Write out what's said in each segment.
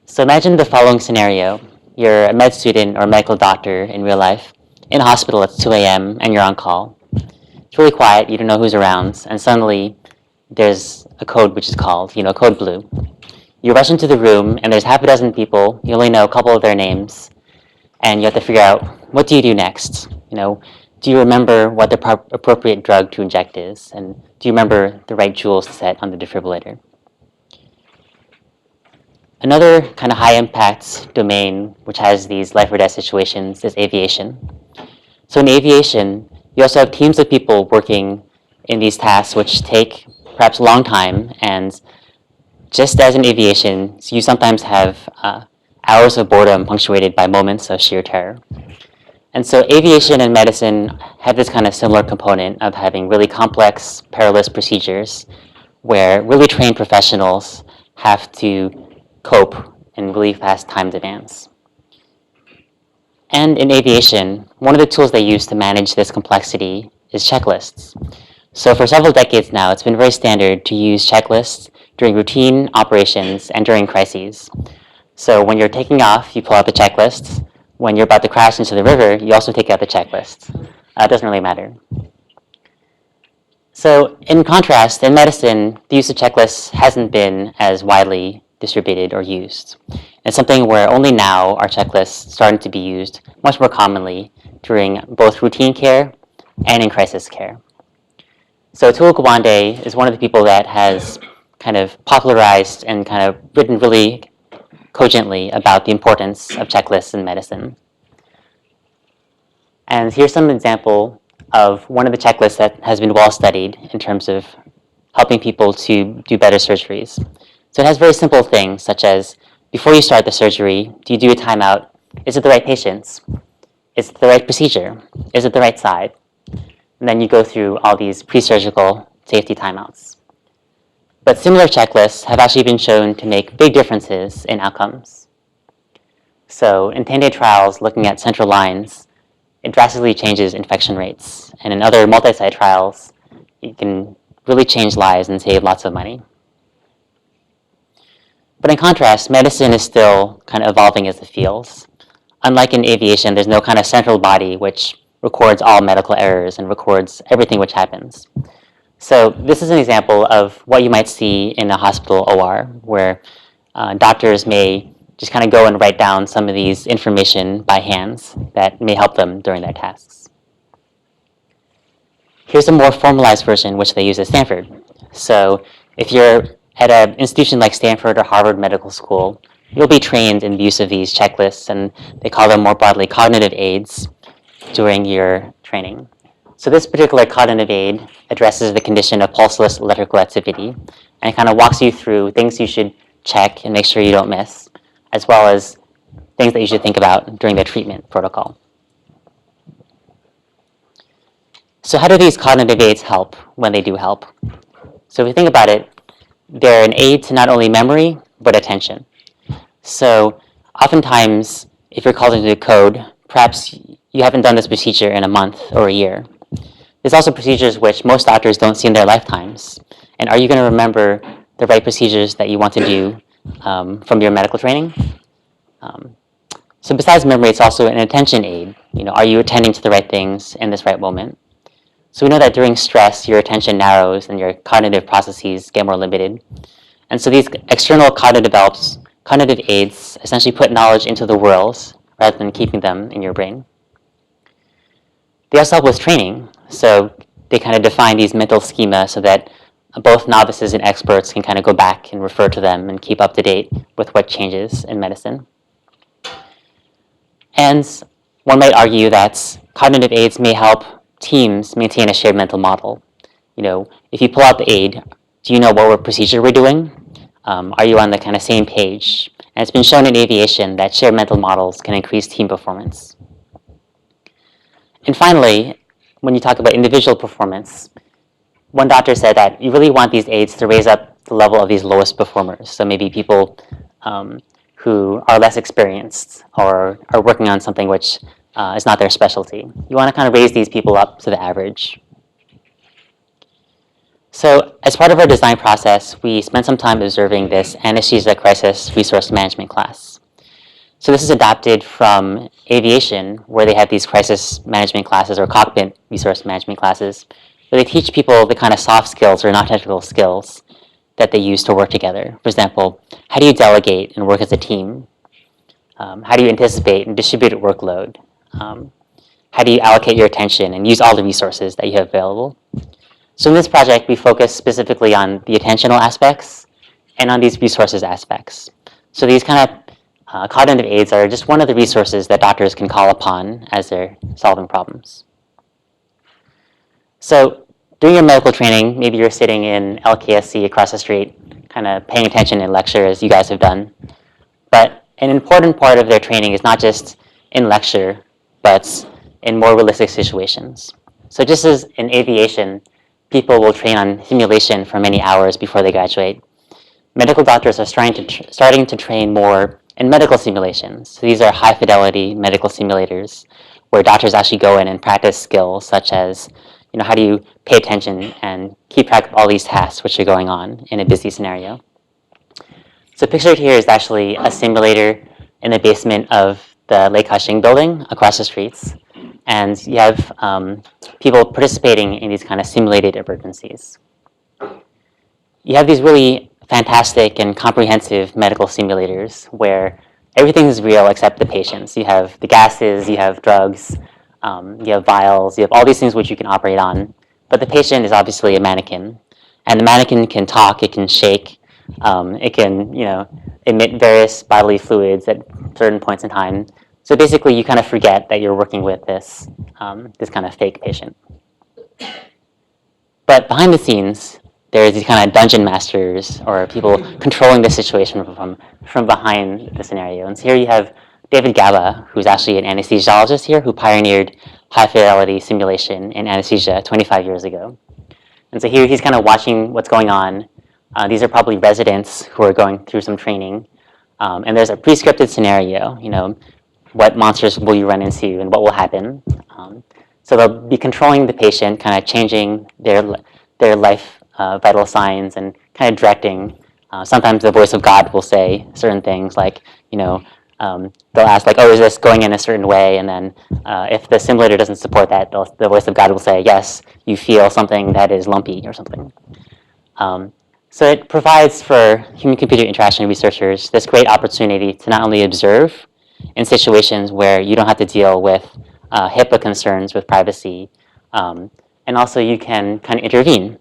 So imagine the following scenario. You're a med student or medical doctor in real life. In a hospital, it's 2 a.m. and you're on call. It's really quiet, you don't know who's around, and suddenly there's a code which is called, code blue. You rush into the room and there's half a dozen people, you only know a couple of their names, and you have to figure out, what do you do next? Do you remember what the appropriate drug to inject is? And do you remember the right jewels to set on the defibrillator? Another kind of high-impact domain which has these life-or-death situations is aviation. So in aviation, you also have teams of people working in these tasks which take perhaps a long time, and just as in aviation, you sometimes have hours of boredom punctuated by moments of sheer terror. And so aviation and medicine have this kind of similar component of having really complex, perilous procedures where really trained professionals have to cope in really fast time demands. And in aviation, one of the tools they use to manage this complexity is checklists. So for several decades now, it's been very standard to use checklists during routine operations and during crises. So when you're taking off, you pull out the checklist. When you're about to crash into the river, you also take out the checklist. It doesn't really matter. So in contrast, in medicine, the use of checklists hasn't been as widely distributed or used. It's something where only now are checklists starting to be used much more commonly during both routine care and in crisis care. So Atul Gawande is one of the people that has kind of popularized and kind of written really cogently about the importance of checklists in medicine. And here's some example of one of the checklists that has been well studied in terms of helping people to do better surgeries. So it has very simple things such as, before you start the surgery, do you do a timeout? Is it the right patients? Is it the right procedure? Is it the right side? And then you go through all these pre-surgical safety timeouts. But similar checklists have actually been shown to make big differences in outcomes. So in 10-day trials looking at central lines, it drastically changes infection rates. And in other multi-site trials, it can really change lives and save lots of money. But in contrast, medicine is still kind of evolving as a field. Unlike in aviation, there's no kind of central body which records all medical errors and records everything which happens. So this is an example of what you might see in a hospital OR, where doctors may just kind of go and write down some of these information by hands that may help them during their tasks. Here's a more formalized version which they use at Stanford. So if you're at an institution like Stanford or Harvard Medical School, you'll be trained in the use of these checklists, and they call them more broadly cognitive aids during your training. So this particular cognitive aid addresses the condition of pulseless electrical activity, and it kind of walks you through things you should check and make sure you don't miss, as well as things that you should think about during the treatment protocol. So how do these cognitive aids help when they do help? So if you think about it, they're an aid to not only memory, but attention. So oftentimes, if you're called into code, perhaps you haven't done this procedure in a month or a year. There's also procedures which most doctors don't see in their lifetimes. And are you going to remember the right procedures that you want to do from your medical training? So besides memory, it's also an attention aid. Are you attending to the right things in this right moment? So we know that during stress, your attention narrows and your cognitive processes get more limited. And so these external cognitive aids essentially put knowledge into the world rather than keeping them in your brain. They also help with training. So they kind of define these mental schema so that both novices and experts can kind of go back and refer to them and keep up to date with what changes in medicine. And one might argue that cognitive aids may help teams maintain a shared mental model. If you pull out the aid, do you know what procedure we're doing? Are you on the kind of same page? And it's been shown in aviation that shared mental models can increase team performance. And finally, when you talk about individual performance, one doctor said that you really want these aids to raise up the level of these lowest performers. So maybe people who are less experienced or are working on something which is not their specialty. You want to kind of raise these people up to the average. So as part of our design process, we spent some time observing this anesthesia crisis resource management class. So this is adapted from aviation, where they have these crisis management classes or cockpit resource management classes, where they teach people the kind of soft skills or non-technical skills that they use to work together. For example, how do you delegate and work as a team? How do you anticipate and distribute workload? How do you allocate your attention and use all the resources that you have available? So in this project, we focus specifically on the attentional aspects and on these resources aspects. So these kind of cognitive aids are just one of the resources that doctors can call upon as they're solving problems. So during your medical training, maybe you're sitting in LKSC across the street, kind of paying attention in lecture as you guys have done. But an important part of their training is not just in lecture, but in more realistic situations. So just as in aviation, people will train on simulation for many hours before they graduate, medical doctors are starting to train more in medical simulations. So these are high-fidelity medical simulators where doctors actually go in and practice skills such as, how do you pay attention and keep track of all these tasks which are going on in a busy scenario. So pictured here is actually a simulator in the basement of the Lake Hashing building across the streets. And you have people participating in these kind of simulated emergencies. You have these really fantastic and comprehensive medical simulators where everything is real except the patients. You have the gases, you have drugs, you have vials, you have all these things which you can operate on. But the patient is obviously a mannequin. And the mannequin can talk, it can shake, it can emit various bodily fluids at certain points in time. So basically, you kind of forget that you're working with this kind of fake patient. But behind the scenes, there's these kind of dungeon masters or people controlling the situation from behind the scenario. And so here you have David Gaba, who's actually an anesthesiologist here, who pioneered high-fidelity simulation in anesthesia 25 years ago. And so here he's kind of watching what's going on. These are probably residents who are going through some training. And there's a pre-scripted scenario, what monsters will you run into and what will happen. So they'll be controlling the patient, kind of changing their life vital signs and kind of directing. Sometimes the voice of God will say certain things like, they'll ask like, oh, is this going in a certain way? And then if the simulator doesn't support that, the voice of God will say, yes, you feel something that is lumpy or something. So it provides for human-computer interaction researchers this great opportunity to not only observe in situations where you don't have to deal with HIPAA concerns with privacy, and also you can kind of intervene.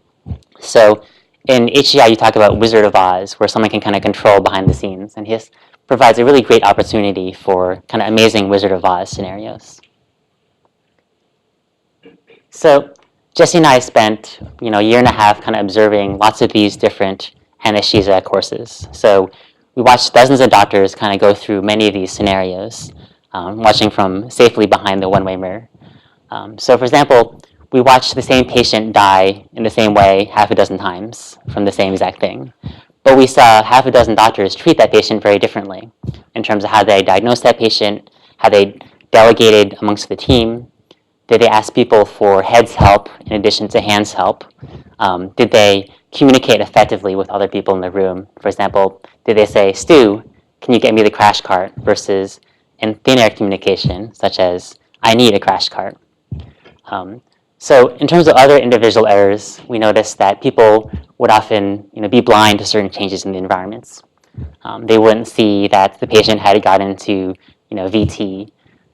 So in HCI, you talk about Wizard of Oz, where someone can kind of control behind the scenes, and this provides a really great opportunity for kind of amazing Wizard of Oz scenarios. So Jesse and I spent a year and a half kind of observing lots of these different anesthesia courses. So we watched dozens of doctors kind of go through many of these scenarios, watching from safely behind the one-way mirror. So for example, we watched the same patient die in the same way half a dozen times from the same exact thing. But we saw half a dozen doctors treat that patient very differently in terms of how they diagnosed that patient, how they delegated amongst the team. Did they ask people for heads help in addition to hands help? Did they communicate effectively with other people in the room? For example, did they say, Stu, can you get me the crash cart? Versus in thin air communication, such as, I need a crash cart. So in terms of other individual errors, we noticed that people would often be blind to certain changes in the environments. They wouldn't see that the patient had gotten into VT.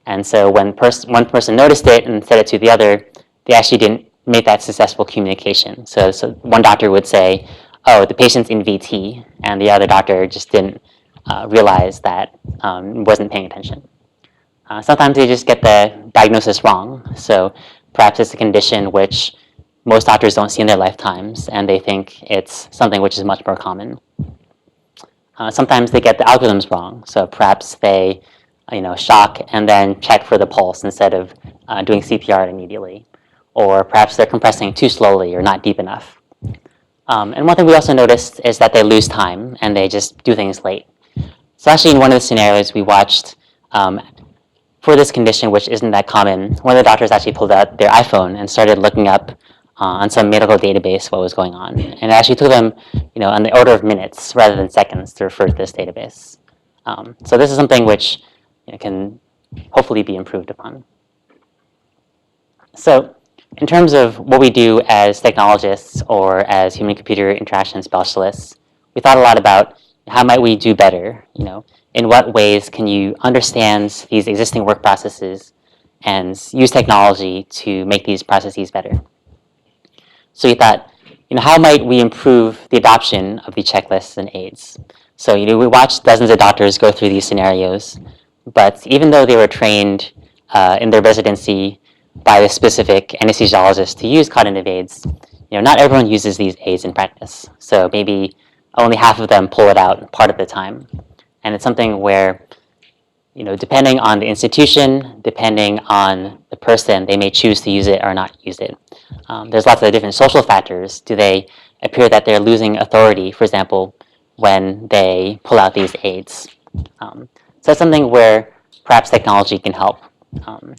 And so when one person noticed it and said it to the other, they actually didn't make that successful communication. So one doctor would say, oh, the patient's in VT, and the other doctor just didn't realize that wasn't paying attention. Sometimes they just get the diagnosis wrong. So perhaps it's a condition which most doctors don't see in their lifetimes, and they think it's something which is much more common. Sometimes they get the algorithms wrong. So perhaps they shock and then check for the pulse instead of doing CPR immediately. Or perhaps they're compressing too slowly or not deep enough. And one thing we also noticed is that they lose time and they just do things late. So actually in one of the scenarios we watched, for this condition, which isn't that common, one of the doctors actually pulled out their iPhone and started looking up on some medical database what was going on. And it actually took them, on the order of minutes rather than seconds to refer to this database. So this is something which can hopefully be improved upon. So in terms of what we do as technologists or as human-computer interaction specialists, we thought a lot about how might we do better. In what ways can you understand these existing work processes and use technology to make these processes better? So we thought, how might we improve the adoption of the checklists and aids? So we watched dozens of doctors go through these scenarios, but even though they were trained in their residency by a specific anesthesiologist to use cognitive aids, not everyone uses these aids in practice. So maybe only half of them pull it out part of the time. And it's something where, depending on the institution, depending on the person, they may choose to use it or not use it. There's lots of different social factors. Do they appear that they're losing authority, for example, when they pull out these aids? So that's something where perhaps technology can help.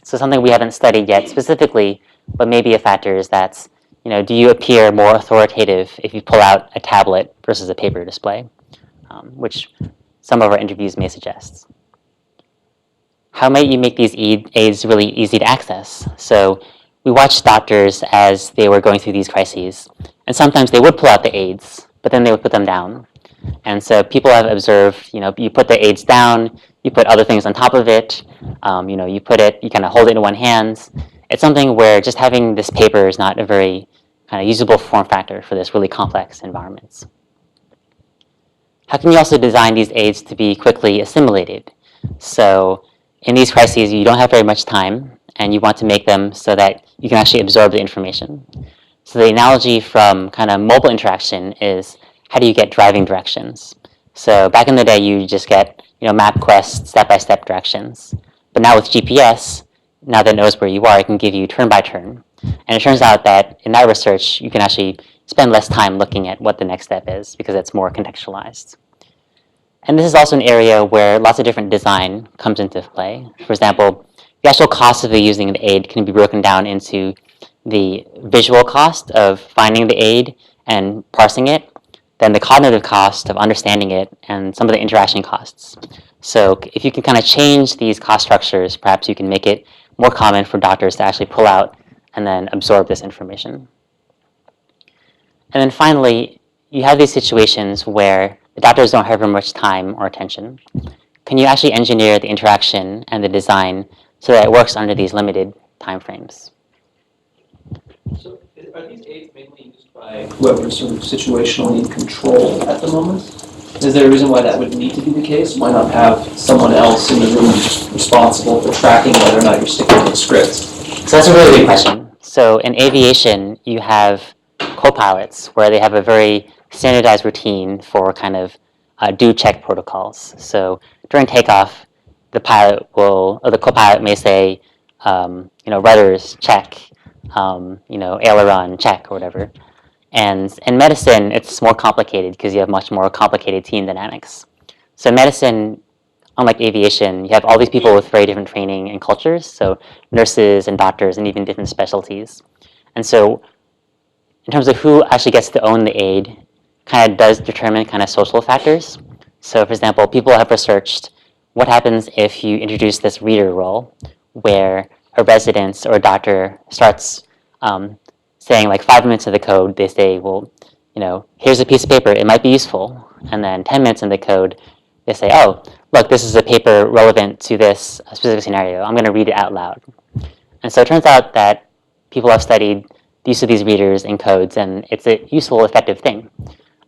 So something we haven't studied yet specifically, but maybe a factor is that, do you appear more authoritative if you pull out a tablet versus a paper display, which some of our interviews may suggest. How might you make these aids really easy to access? So we watched doctors as they were going through these crises, and sometimes they would pull out the aids, but then they would put them down. And so people have observed, you put the aids down, you put other things on top of it, you kind of hold it in one hand. It's something where just having this paper is not a very kind of usable form factor for this really complex environments. How can you also design these aids to be quickly assimilated? So in these crises, you don't have very much time, and you want to make them so that you can actually absorb the information. So the analogy from kind of mobile interaction is, how do you get driving directions? So back in the day, you just get MapQuest step-by-step directions. But now with GPS, now that it knows where you are, it can give you turn-by-turn. And it turns out that in that research, you can actually spend less time looking at what the next step is because it's more contextualized. And this is also an area where lots of different design comes into play. For example, the actual cost of using the aid can be broken down into the visual cost of finding the aid and parsing it, then the cognitive cost of understanding it, and some of the interaction costs. So if you can kind of change these cost structures, perhaps you can make it more common for doctors to actually pull out and then absorb this information. And then finally, you have these situations where the doctors don't have very much time or attention. Can you actually engineer the interaction and the design so that it works under these limited time frames? So are these aids mainly used by whoever's sort of situationally in control at the moment? Is there a reason why that would need to be the case? Why not have someone else in the room responsible for tracking whether or not you're sticking to the script? So that's a really good question. So in aviation, you have co-pilots where they have a very standardized routine for kind of do check protocols. So during takeoff, the pilot will, or the co-pilot may say, rudders check, aileron check or whatever. And in medicine, it's more complicated because you have much more complicated team dynamics. So in medicine, unlike aviation, you have all these people with very different training and cultures, so nurses and doctors and even different specialties. And so in terms of who actually gets to own the aid, kind of does determine kind of social factors. So for example, people have researched what happens if you introduce this reader role where a resident or a doctor starts saying like 5 minutes of the code, they say, well, here's a piece of paper, it might be useful. And then 10 minutes in the code, they say, oh, look, this is a paper relevant to this specific scenario. I'm going to read it out loud. And so it turns out that people have studied the use of these readers in codes, and it's a useful, effective thing.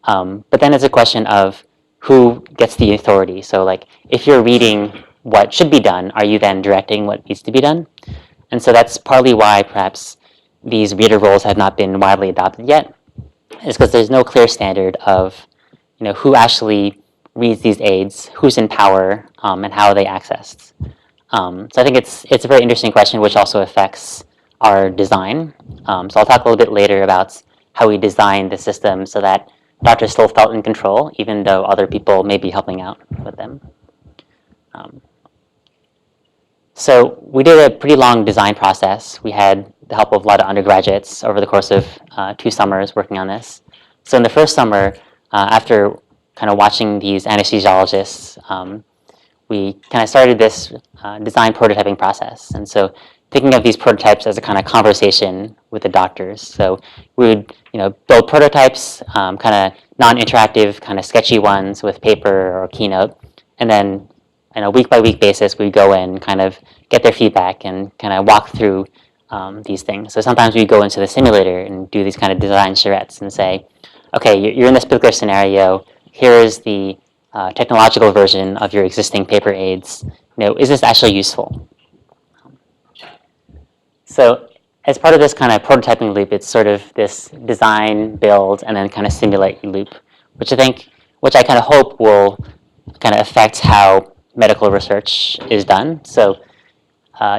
But then it's a question of who gets the authority. So like, if you're reading what should be done, are you then directing what needs to be done? And so that's partly why perhaps these reader roles have not been widely adopted yet, is because there's no clear standard of who actually reads these aids, who's in power, and how are they accessed. So I think it's a very interesting question, which also affects our design. So I'll talk a little bit later about how we designed the system so that doctors still felt in control, even though other people may be helping out with them. So we did a pretty long design process. We had the help of a lot of undergraduates over the course of 2 summers working on this. So in the first summer, after kind of watching these anesthesiologists, we kind of started this design prototyping process. And so thinking of these prototypes as a kind of conversation with the doctors. So we would build prototypes, kind of non-interactive, kind of sketchy ones with paper or Keynote. And then on a week-by-week basis, we'd go in, kind of get their feedback and kind of walk through these things. So sometimes we'd go into the simulator and do these kind of design charrettes and say, okay, you're in this particular scenario. Here is the technological version of your existing paper aids. Is this actually useful? So as part of this kind of prototyping loop, it's sort of this design, build, and then kind of simulate loop, which I kind of hope will kind of affect how medical research is done. So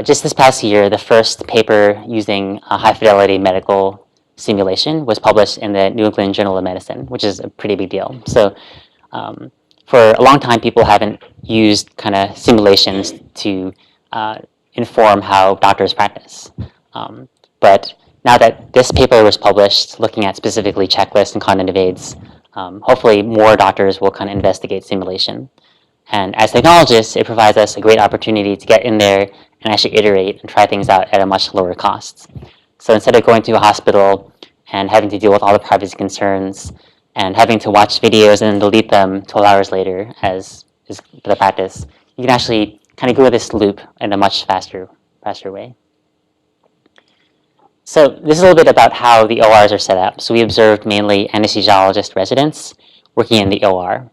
just this past year, the first paper using high-fidelity medical simulation was published in the New England Journal of Medicine, which is a pretty big deal. So for a long time, people haven't used kind of simulations to inform how doctors practice. But now that this paper was published, looking at specifically checklists and cognitive aids, hopefully more doctors will kind of investigate simulation. And as technologists, it provides us a great opportunity to get in there and actually iterate and try things out at a much lower cost. So instead of going to a hospital and having to deal with all the privacy concerns and having to watch videos and delete them 12 hours later, as is the practice, you can actually kind of go this loop in a much faster way. So this is a little bit about how the ORs are set up. So we observed mainly anesthesiologist residents working in the OR.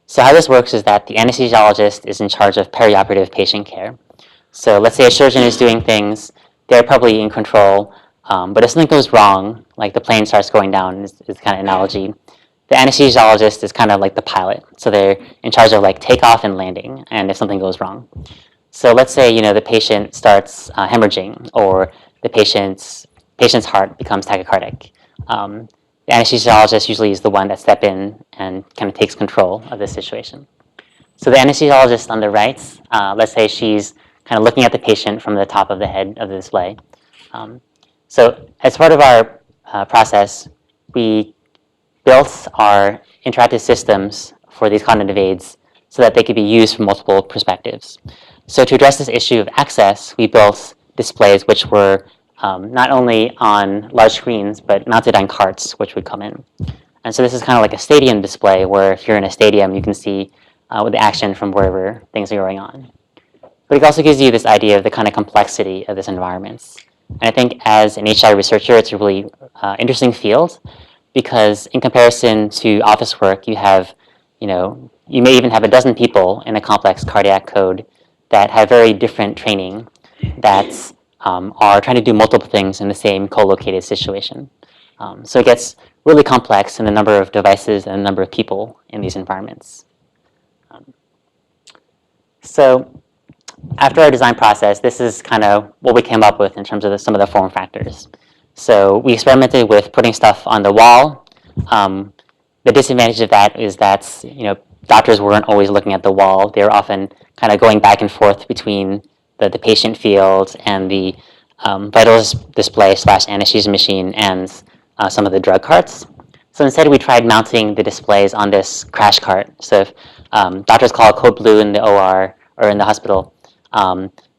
So how this works is that the anesthesiologist is in charge of perioperative patient care. So let's say a surgeon is doing things, they're probably in control, but if something goes wrong, like the plane starts going down is kind of analogy, the anesthesiologist is kind of like the pilot. So they're in charge of like takeoff and landing, and if something goes wrong. So let's say the patient starts hemorrhaging, or the patient's heart becomes tachycardic. The anesthesiologist usually is the one that steps in and kind of takes control of this situation. So the anesthesiologist on the right, let's say she's kind of looking at the patient from the top of the head of the display. So as part of our process, we built our interactive systems for these cognitive aids so that they could be used from multiple perspectives. So to address this issue of access, we built displays which were not only on large screens, but mounted on carts, which would come in. And so this is kind of like a stadium display, where if you're in a stadium, you can see with the action from wherever things are going on. But it also gives you this idea of the kind of complexity of this environment. And I think as an HI researcher, it's a really interesting field, because in comparison to office work, you have, you may even have a dozen people in a complex cardiac code that have very different training that are trying to do multiple things in the same co-located situation. So it gets really complex in the number of devices and the number of people in these environments. So after our design process, this is kind of what we came up with in terms of some of the form factors. So we experimented with putting stuff on the wall. The disadvantage of that is that doctors weren't always looking at the wall. They were often kind of going back and forth between the patient field and the vitals display / anesthesia machine and some of the drug carts. So instead, we tried mounting the displays on this crash cart. So if doctors call code blue in the OR or in the hospital,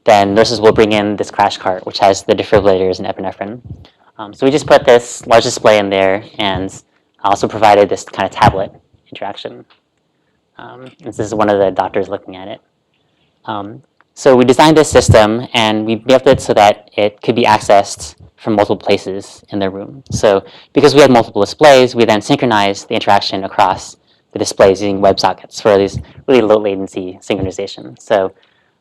then nurses will bring in this crash cart, which has the defibrillators and epinephrine. So we just put this large display in there and also provided this kind of tablet interaction. This is one of the doctors looking at it. So we designed this system, and we built it so that it could be accessed from multiple places in the room. So because we had multiple displays, we then synchronized the interaction across the displays using WebSockets for these really low latency synchronization. So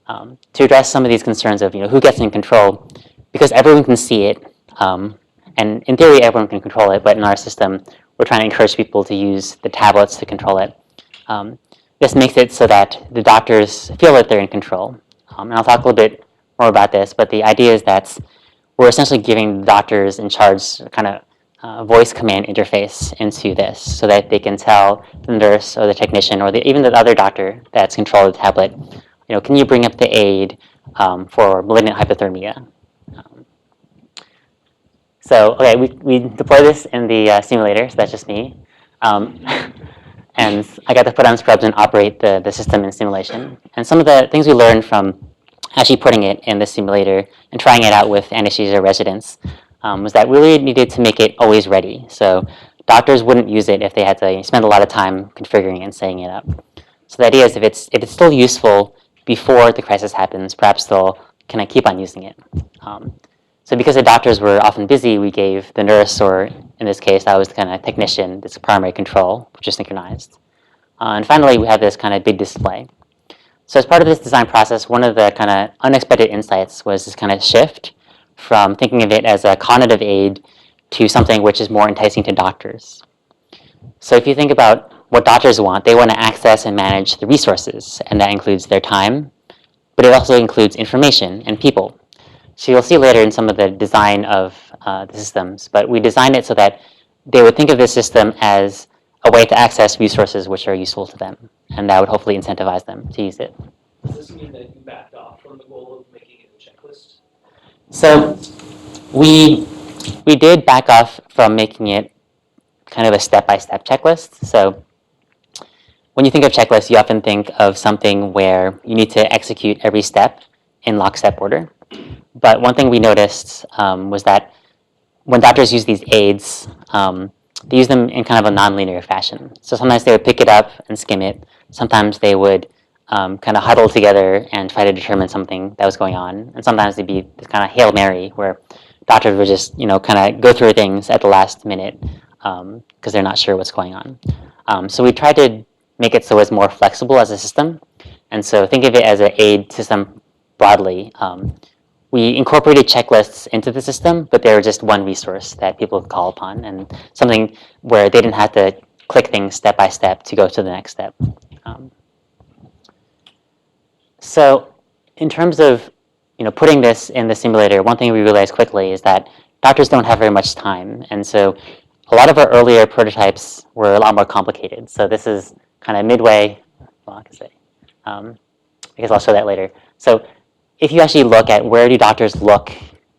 to address some of these concerns of who gets in control, because everyone can see it, and in theory everyone can control it, but in our system we're trying to encourage people to use the tablets to control it. This makes it so that the doctors feel that they're in control. And I'll talk a little bit more about this, but the idea is that we're essentially giving the doctors in charge kind of voice command interface into this, so that they can tell the nurse or the technician or even the other doctor that's controlling the tablet, can you bring up the aid, for malignant hypothermia. Um, okay, we deploy this in the simulator, so that's just me. Um, and I got to put on scrubs and operate the system in simulation. And some of the things we learned from actually putting it in the simulator and trying it out with anesthesia residents was that we really needed to make it always ready. So doctors wouldn't use it if they had to spend a lot of time configuring and setting it up. So the idea is if it's still useful before the crisis happens, perhaps they'll kind of keep on using it. So because the doctors were often busy, we gave the nurse, or in this case, I was the kind of technician, this primary control, which is synchronized. And finally, we have this kind of big display. So as part of this design process, one of the kind of unexpected insights was this kind of shift from thinking of it as a cognitive aid to something which is more enticing to doctors. So if you think about what doctors want, they want to access and manage the resources, and that includes their time, but it also includes information and people. So you'll see later in some of the design of the systems, but we designed it so that they would think of this system as a way to access resources which are useful to them, and that would hopefully incentivize them to use it. Does this mean that you backed off from the goal of making it a checklist? So we did back off from making it kind of a step-by-step checklist. So when you think of checklists, you often think of something where you need to execute every step in lockstep order. But one thing we noticed was that when doctors use these aids, they use them in kind of a nonlinear fashion. So sometimes they would pick it up and skim it. Sometimes they would kind of huddle together and try to determine something that was going on. And sometimes they'd be this kind of Hail Mary where doctors would just, kind of go through things at the last minute because they're not sure what's going on. So we tried to make it so it's more flexible as a system. And so think of it as an aid system broadly. We incorporated checklists into the system, but they were just one resource that people could call upon, and something where they didn't have to click things step by step to go to the next step. So in terms of putting this in the simulator, one thing we realized quickly is that doctors don't have very much time. And so a lot of our earlier prototypes were a lot more complicated. So this is kind of midway. Well, I guess I'll show that later. So if you actually look at where do doctors look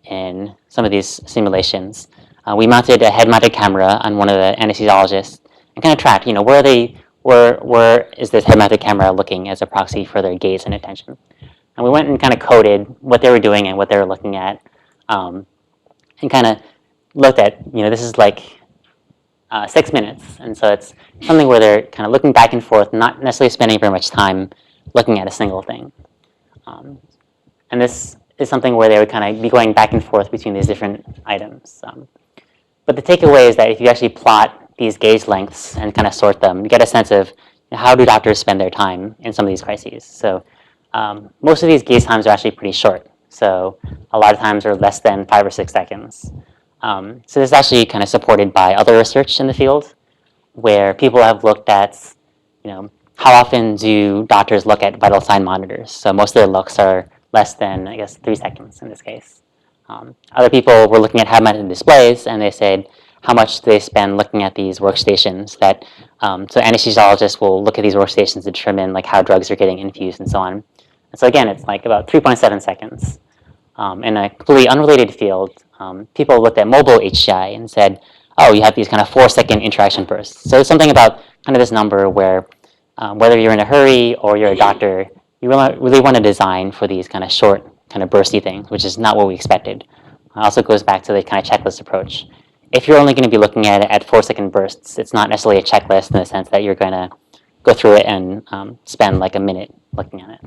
in some of these simulations, we mounted a head-mounted camera on one of the anesthesiologists and kind of tracked, where is this head-mounted camera looking as a proxy for their gaze and attention. And we went and kind of coded what they were doing and what they were looking at, and kind of looked at, this is like 6 minutes. And so it's something where they're kind of looking back and forth, not necessarily spending very much time looking at a single thing. And this is something where they would kind of be going back and forth between these different items. But the takeaway is that if you actually plot these gaze lengths and kind of sort them, you get a sense of how do doctors spend their time in some of these crises. So most of these gaze times are actually pretty short. So a lot of times are less than 5 or 6 seconds. So this is actually kind of supported by other research in the field, where people have looked at, how often do doctors look at vital sign monitors. So most of their looks are less than, 3 seconds in this case. Other people were looking at head-mounted displays, and they said, how much do they spend looking at these workstations that, so anesthesiologists will look at these workstations to determine how drugs are getting infused and so on. And so again, it's about 3.7 seconds. In a completely unrelated field, people looked at mobile HCI and said, oh, you have these kind of 4-second interaction bursts. So it's something about kind of this number where whether you're in a hurry or you're a doctor, you really want to design for these kind of short, kind of bursty things, which is not what we expected. It also goes back to the kind of checklist approach. If you're only going to be looking at it at 4-second bursts, it's not necessarily a checklist in the sense that you're going to go through it and spend a minute looking at it.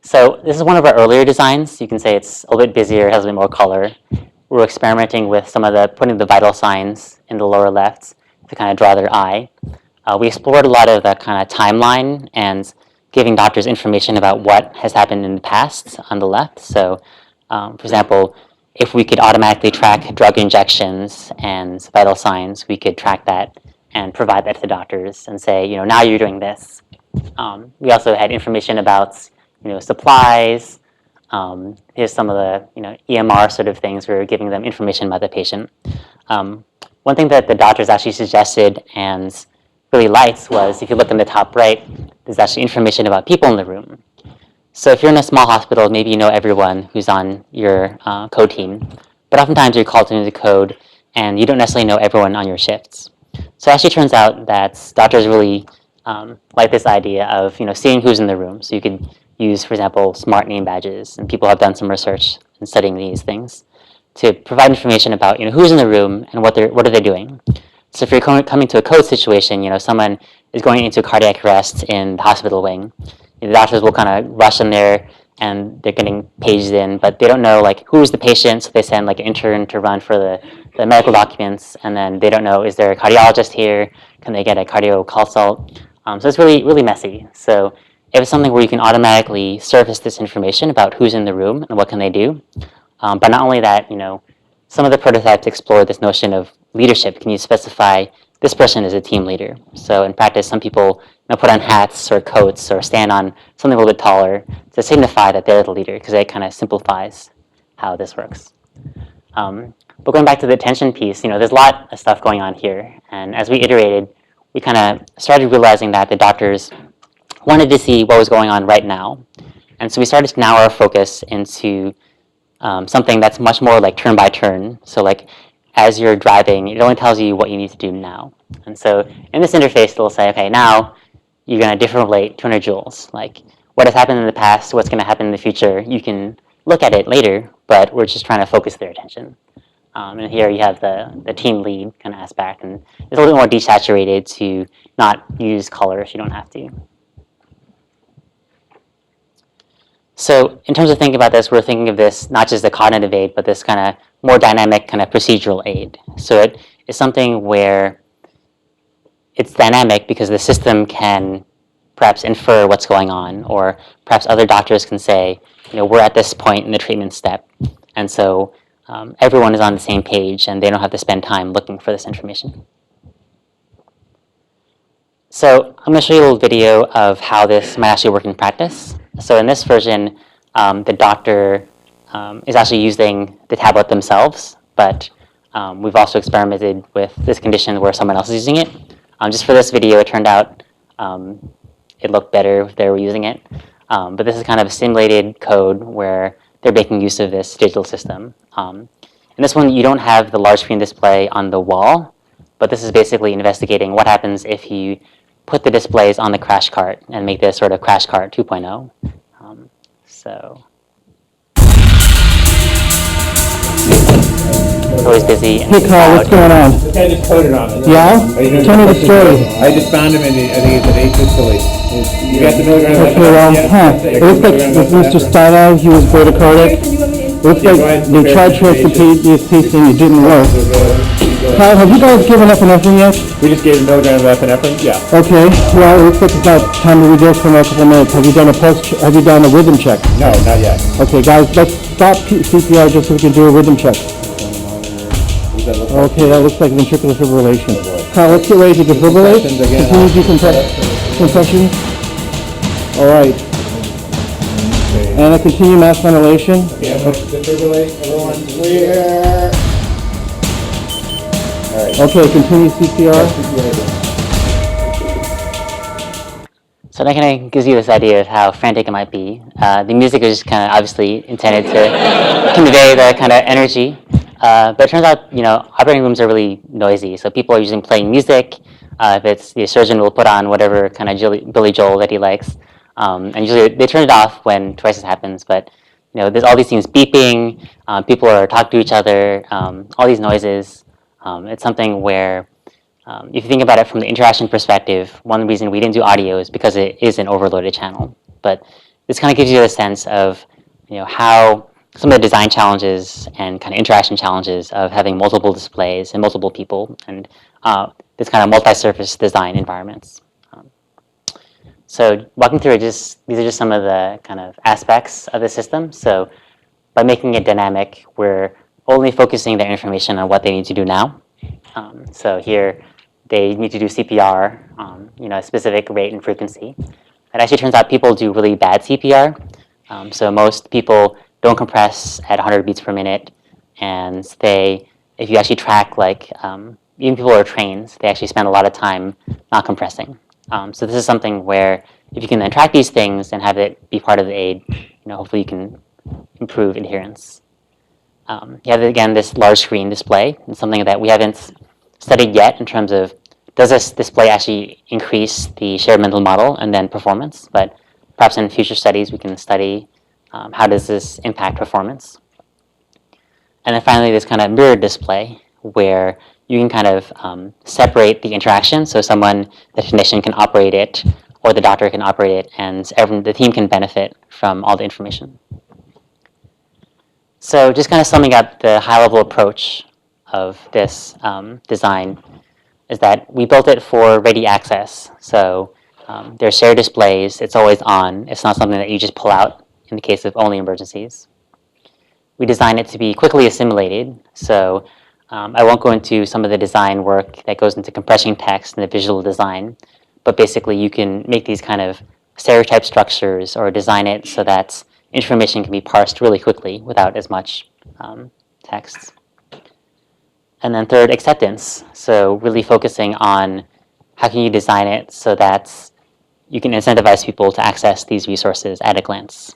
So this is one of our earlier designs. You can say it's a little bit busier, has a bit more color. We're experimenting with putting the vital signs in the lower left to kind of draw their eye. We explored a lot of the kind of timeline and giving doctors information about what has happened in the past on the left. So, for example, if we could automatically track drug injections and vital signs, we could track that and provide that to doctors and say, now you're doing this. We also had information about, supplies. Here's some of the, EMR sort of things. We were giving them information about the patient. One thing that the doctors actually suggested and really liked was if you look in the top right, there's actually information about people in the room. So if you're in a small hospital, maybe you know everyone who's on your code team, but oftentimes you're called into the code and you don't necessarily know everyone on your shifts. So it actually turns out that doctors really like this idea of seeing who's in the room. So you could use, for example, smart name badges, and people have done some research in studying these things to provide information about who's in the room and what are they doing. So if you're coming to a code situation, someone is going into cardiac arrest in the hospital wing. The doctors will kind of rush in there and they're getting paged in, but they don't know who's the patient, so they send an intern to run for the medical documents, and then they don't know, is there a cardiologist here? Can they get a cardio consult? So it's really, really messy. So if it's something where you can automatically surface this information about who's in the room and what can they do, but not only that, some of the prototypes explore this notion of leadership. Can you specify this person is a team leader? So in practice, some people put on hats or coats or stand on something a little bit taller to signify that they're the leader, because it kind of simplifies how this works. But going back to the attention piece, there's a lot of stuff going on here. And as we iterated, we kind of started realizing that the doctors wanted to see what was going on right now. And so we started to narrow our focus into something that's much more like turn by turn. So as you're driving, it only tells you what you need to do now. And so in this interface, it'll say, okay, now you're going to defibrillate 200 joules. What has happened in the past, what's going to happen in the future, you can look at it later, but we're just trying to focus their attention. And here you have the team lead kind of aspect, and it's a little bit more desaturated to not use color if you don't have to. So in terms of thinking about this, we're thinking of this not just a cognitive aid, but this kind of more dynamic kind of procedural aid. So it is something where it's dynamic because the system can perhaps infer what's going on, or perhaps other doctors can say, we're at this point in the treatment step, and so everyone is on the same page and they don't have to spend time looking for this information. So I'm going to show you a little video of how this might actually work in practice. So in this version, the doctor is actually using the tablet themselves, but we've also experimented with this condition where someone else is using it. Just for this video, it turned out it looked better if they were using it. But this is kind of a simulated code where they're making use of this digital system. In this one, you don't have the large screen display on the wall, but this is basically investigating what happens if you put the displays on the crash cart and make this sort of crash cart 2.0. So it's always busy. Hey Carl, what's going on? This guy just coded on it. Yeah? Tell me the story. I just found him in I think it's at 8 Sicily. You got the milligrams? Okay, well, it looks like Mr. Steiner, he was bradycardic. It looks like they tried transportation this piece and it didn't work. Kyle, have you guys given epinephrine yet? We just gave a milligram of epinephrine? Yeah. Okay, well, it looks like it's about time to redose for a couple of minutes. Have you done a rhythm check? No, not yet. Okay, guys, let's stop CPR just so we can do a rhythm check. Okay, that looks like ventricular fibrillation. Kyle, let's get ready to defibrillate. Continue decompression. All right. And I continue mass ventilation. Yeah, let's defibrillate. Everyone clear. All right. Okay, continue CPR. So that kind of gives you this idea of how frantic it might be. The music is just kind of obviously intended to convey the kind of energy. But it turns out, operating rooms are really noisy. So people are usually playing music. If it's the surgeon will put on whatever kind of Billy Joel that he likes. And usually they turn it off when crisis happens. But there's all these things beeping. People are talking to each other. All these noises. It's something where, if you think about it from the interaction perspective, one reason we didn't do audio is because it is an overloaded channel. But this kind of gives you a sense of how some of the design challenges and kind of interaction challenges of having multiple displays and multiple people and this kind of multi-surface design environments. So walking through it, these are just some of the kind of aspects of the system. So by making it dynamic, we're only focusing their information on what they need to do now. So here, they need to do CPR, a specific rate and frequency. It actually turns out people do really bad CPR. So most people don't compress at 100 beats per minute, and if you actually track even people who are trained, they actually spend a lot of time not compressing. So this is something where if you can then track these things and have it be part of the aid, hopefully you can improve adherence. You have, again, this large screen display. It's something that we haven't studied yet in terms of does this display actually increase the shared mental model and then performance, but perhaps in future studies we can study how does this impact performance. And then finally, this kind of mirrored display where you can kind of separate the interaction, so the technician can operate it, or the doctor can operate it, and the team can benefit from all the information. So just kind of summing up the high-level approach of this design is that we built it for ready access. So there are shared displays. It's always on. It's not something that you just pull out in the case of only emergencies. We designed it to be quickly assimilated. So I won't go into some of the design work that goes into compressing text and the visual design, but basically you can make these kind of stereotype structures or design it so that information can be parsed really quickly without as much text. And then third, acceptance. So really focusing on how can you design it so that you can incentivize people to access these resources at a glance.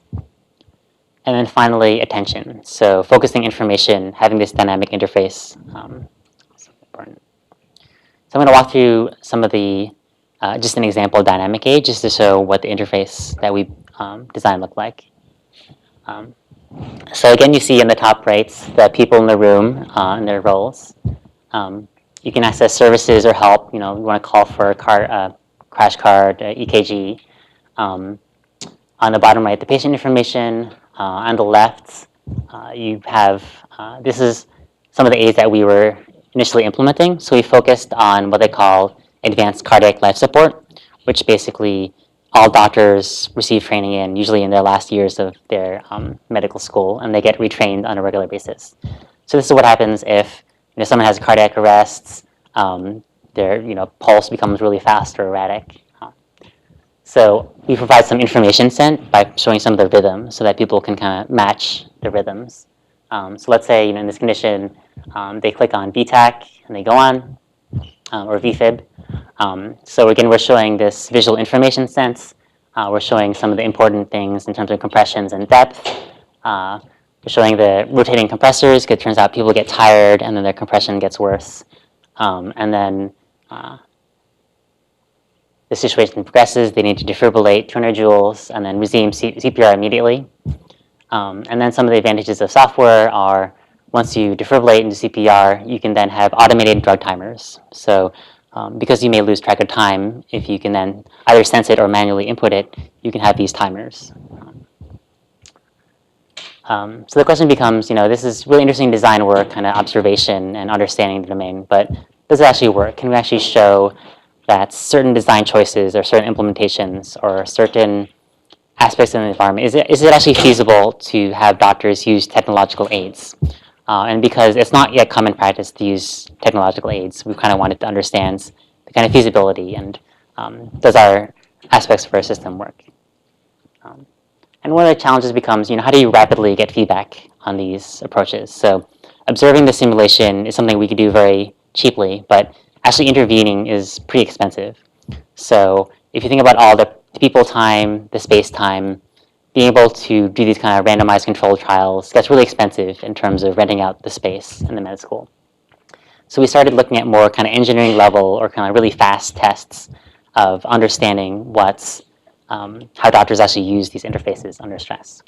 And then finally, attention. So focusing information, having this dynamic interface is important. So I'm going to walk through some of the, just an example of dynamic aid, just to show what the interface that we designed looked like. So again, you see in the top right, the people in the room and their roles. You can access services or help. You want to call for a crash card, EKG. On the bottom right, the patient information. On the left, you have, this is some of the aids that we were initially implementing. So we focused on what they call advanced cardiac life support, which basically all doctors receive training in, usually in their last years of their medical school, and they get retrained on a regular basis. So this is what happens if someone has cardiac arrest, their pulse becomes really fast or erratic. So we provide some information sent by showing some of the rhythms so that people can kind of match the rhythms. So let's say in this condition, they click on VTAC and they go on, or VFib. So again, we're showing this visual information sense. We're showing some of the important things in terms of compressions and depth. We're showing the rotating compressors. It turns out people get tired and then their compression gets worse. And then the situation progresses, they need to defibrillate 200 joules and then resume CPR immediately. And then some of the advantages of software are once you defibrillate into CPR, you can then have automated drug timers. So because you may lose track of time, if you can then either sense it or manually input it, you can have these timers. So the question becomes, this is really interesting design work, kind of observation and understanding the domain, but does it actually work? Can we actually show that certain design choices or certain implementations or certain aspects of the environment, is it actually feasible to have doctors use technological aids? And because it's not yet common practice to use technological aids, we kind of wanted to understand the kind of feasibility and does our aspects of our system work? And one of the challenges becomes, how do you rapidly get feedback on these approaches? So observing the simulation is something we could do very cheaply, but actually intervening is pretty expensive. So if you think about all the people time, the space time, being able to do these kind of randomized controlled trials gets really expensive in terms of renting out the space in the med school. So we started looking at more kind of engineering level or kind of really fast tests of understanding how doctors actually use these interfaces under stress.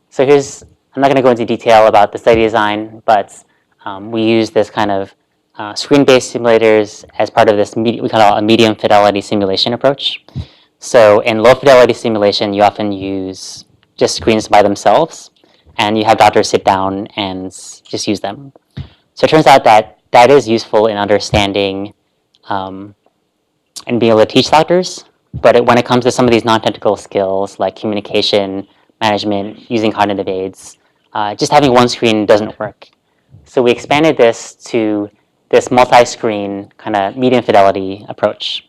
So I'm not going to go into detail about the study design, but we use this kind of screen-based simulators as part of this, we call it a medium fidelity simulation approach. So in low fidelity simulation, you often use just screens by themselves, and you have doctors sit down and just use them. So it turns out that that is useful in understanding and being able to teach doctors, but when it comes to some of these non-technical skills like communication, management, using cognitive aids, just having one screen doesn't work. So we expanded this to this multi-screen kind of medium fidelity approach.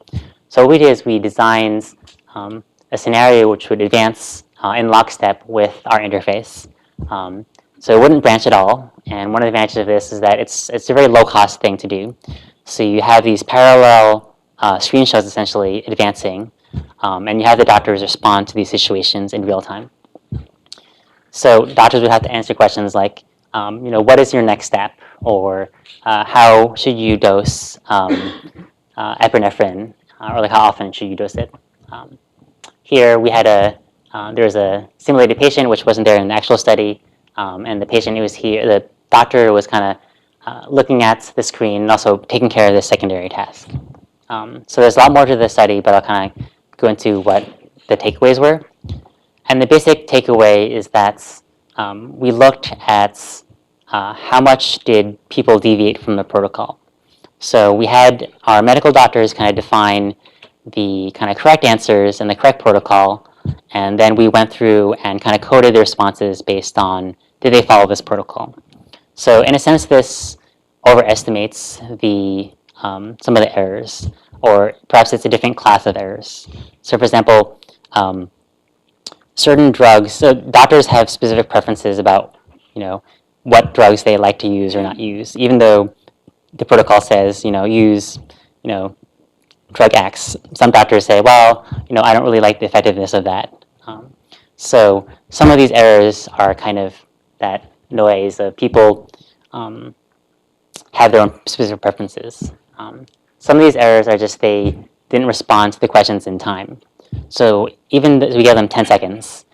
So what we did is we designed a scenario which would advance in lockstep with our interface. So it wouldn't branch at all. And one of the advantages of this is that it's a very low-cost thing to do. So you have these parallel screenshots essentially advancing. and you have the doctors respond to these situations in real time. So doctors would have to answer questions like, what is your next step, or how should you dose epinephrine, or like how often should you dose it? Here we had there was a simulated patient which wasn't there in the actual study, and the patient who was here, the doctor was kind of looking at the screen and also taking care of this secondary task. So there's a lot more to the study, but I'll kind of go into what the takeaways were. And the basic takeaway is that we looked at how much did people deviate from the protocol. So we had our medical doctors kind of define the kind of correct answers and the correct protocol, and then we went through and kind of coded the responses based on did they follow this protocol. So in a sense, this overestimates some of the errors, or perhaps it's a different class of errors. So for example, certain drugs, so doctors have specific preferences about what drugs they like to use or not use, even though the protocol says use drug X. Some doctors say, well, I don't really like the effectiveness of that. So some of these errors are kind of that noise of people have their own specific preferences. Some of these errors are just they didn't respond to the questions in time. So even we gave them 10 seconds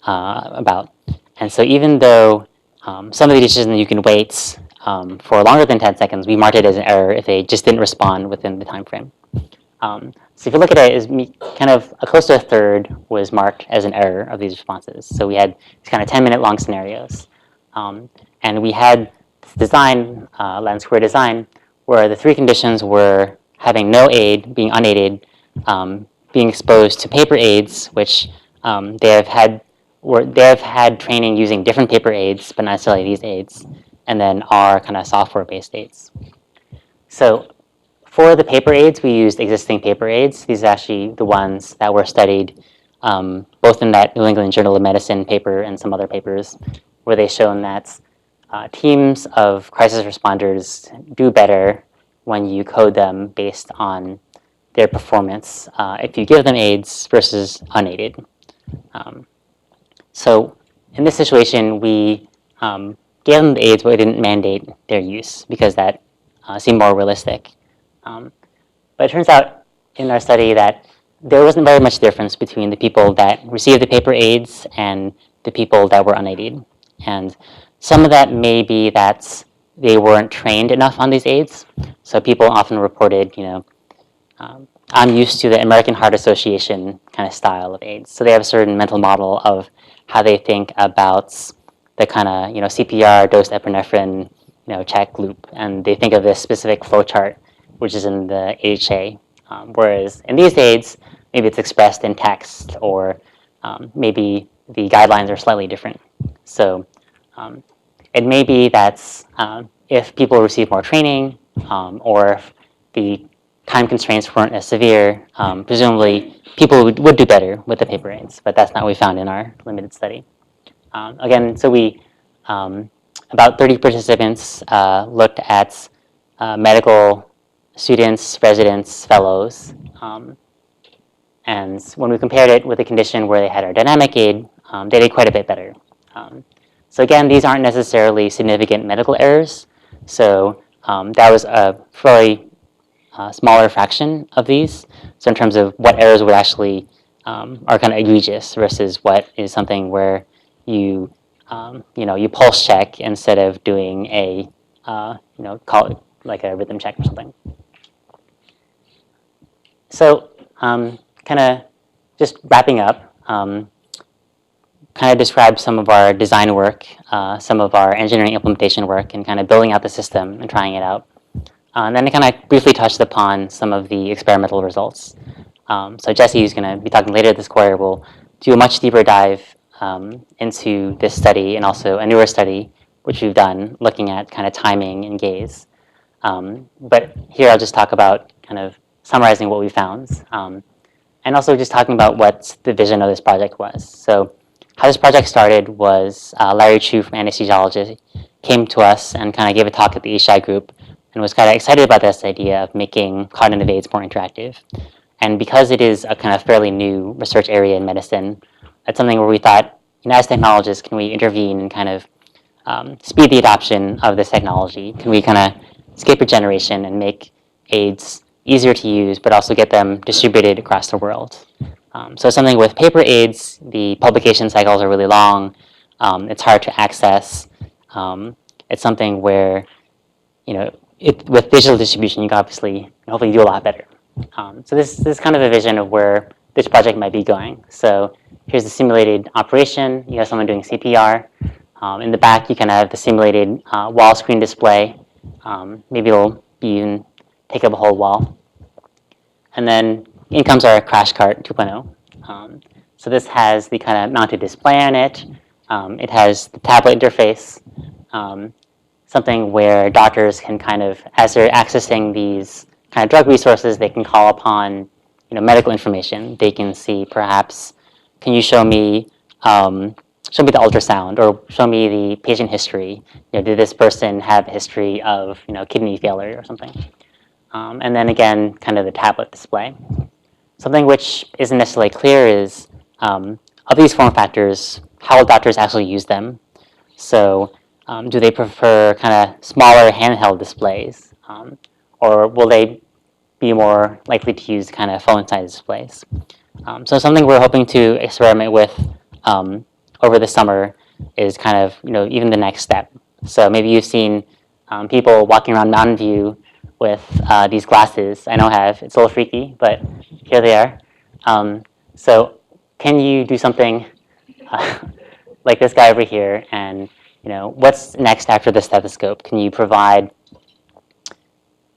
and so even though some of the decisions you can wait for longer than 10 seconds, we marked it as an error if they just didn't respond within the time frame. So if you look at it, kind of close to a third was marked as an error of these responses. So we had these kind of 10-minute long scenarios. And we had this design, Latin square design, where the three conditions were having no aid, being unaided, being exposed to paper aids, which they have had training using different paper aids, but not necessarily these aids, and then our kind of software-based aids. So for the paper aids, we used existing paper aids. These are actually the ones that were studied both in that New England Journal of Medicine paper and some other papers, where they shown that teams of crisis responders do better when you code them based on their performance if you give them aids versus unaided. So in this situation, we gave them the aids, but we didn't mandate their use because that seemed more realistic. But it turns out in our study that there wasn't very much difference between the people that received the paper aids and the people that were unaided. And some of that may be that they weren't trained enough on these aids. So people often reported, I'm used to the American Heart Association kind of style of aids. So they have a certain mental model of how they think about the kind of CPR, dosed epinephrine, check loop, and they think of this specific flow chart, which is in the AHA. Whereas in these aids, maybe it's expressed in text, or maybe the guidelines are slightly different. So it may be that if people receive more training, or if the time constraints weren't as severe, presumably people would do better with the paper aids, but that's not what we found in our limited study. Again, so we, about 30 participants looked at medical students, residents, fellows, and when we compared it with a condition where they had our dynamic aid, they did quite a bit better. So again, these aren't necessarily significant medical errors, so that was a fairly smaller fraction of these. So in terms of what errors would actually are kind of egregious versus what is something where you you pulse check instead of doing a call it like a rhythm check or something. So kind of just wrapping up, kind of describe some of our design work, some of our engineering implementation work, and kind of building out the system and trying it out. And then I kind of briefly touched upon some of the experimental results. So Jesse, who's going to be talking later this quarter, will do a much deeper dive into this study and also a newer study, which we've done, looking at kind of timing and gaze. But here I'll just talk about kind of summarizing what we found, and also just talking about what the vision of this project was. So how this project started was Larry Chu from anesthesiology came to us and kind of gave a talk at the HI group and was kind of excited about this idea of making cognitive aids more interactive. And because it is a kind of fairly new research area in medicine, that's something where we thought, as technologists, can we intervene and kind of speed the adoption of this technology? Can we kind of skip a generation and make aids easier to use, but also get them distributed across the world? So something with paper aids, the publication cycles are really long. It's hard to access. It's something where, with digital distribution, you can obviously hopefully do a lot better. So this is kind of a vision of where this project might be going. So here's the simulated operation. You have someone doing CPR. In the back, you can have the simulated wall screen display. Maybe it'll even take up a whole wall. And then in comes our crash cart 2.0. So this has the kind of mounted display on it. It has the tablet interface, something where doctors can kind of, as they're accessing these kind of drug resources, they can call upon medical information. They can see perhaps, can you show me the ultrasound, or show me the patient history? Did this person have a history of kidney failure or something? And then again, kind of the tablet display. Something which isn't necessarily clear is, of these form factors, how will doctors actually use them? So do they prefer kind of smaller handheld displays? Or will they be more likely to use kind of phone-sized displays? So something we're hoping to experiment with over the summer is kind of even the next step. So maybe you've seen people walking around Mountain View with these glasses. I know I have. It's a little freaky, but here they are. So can you do something like this guy over here? And what's next after the stethoscope? Can you provide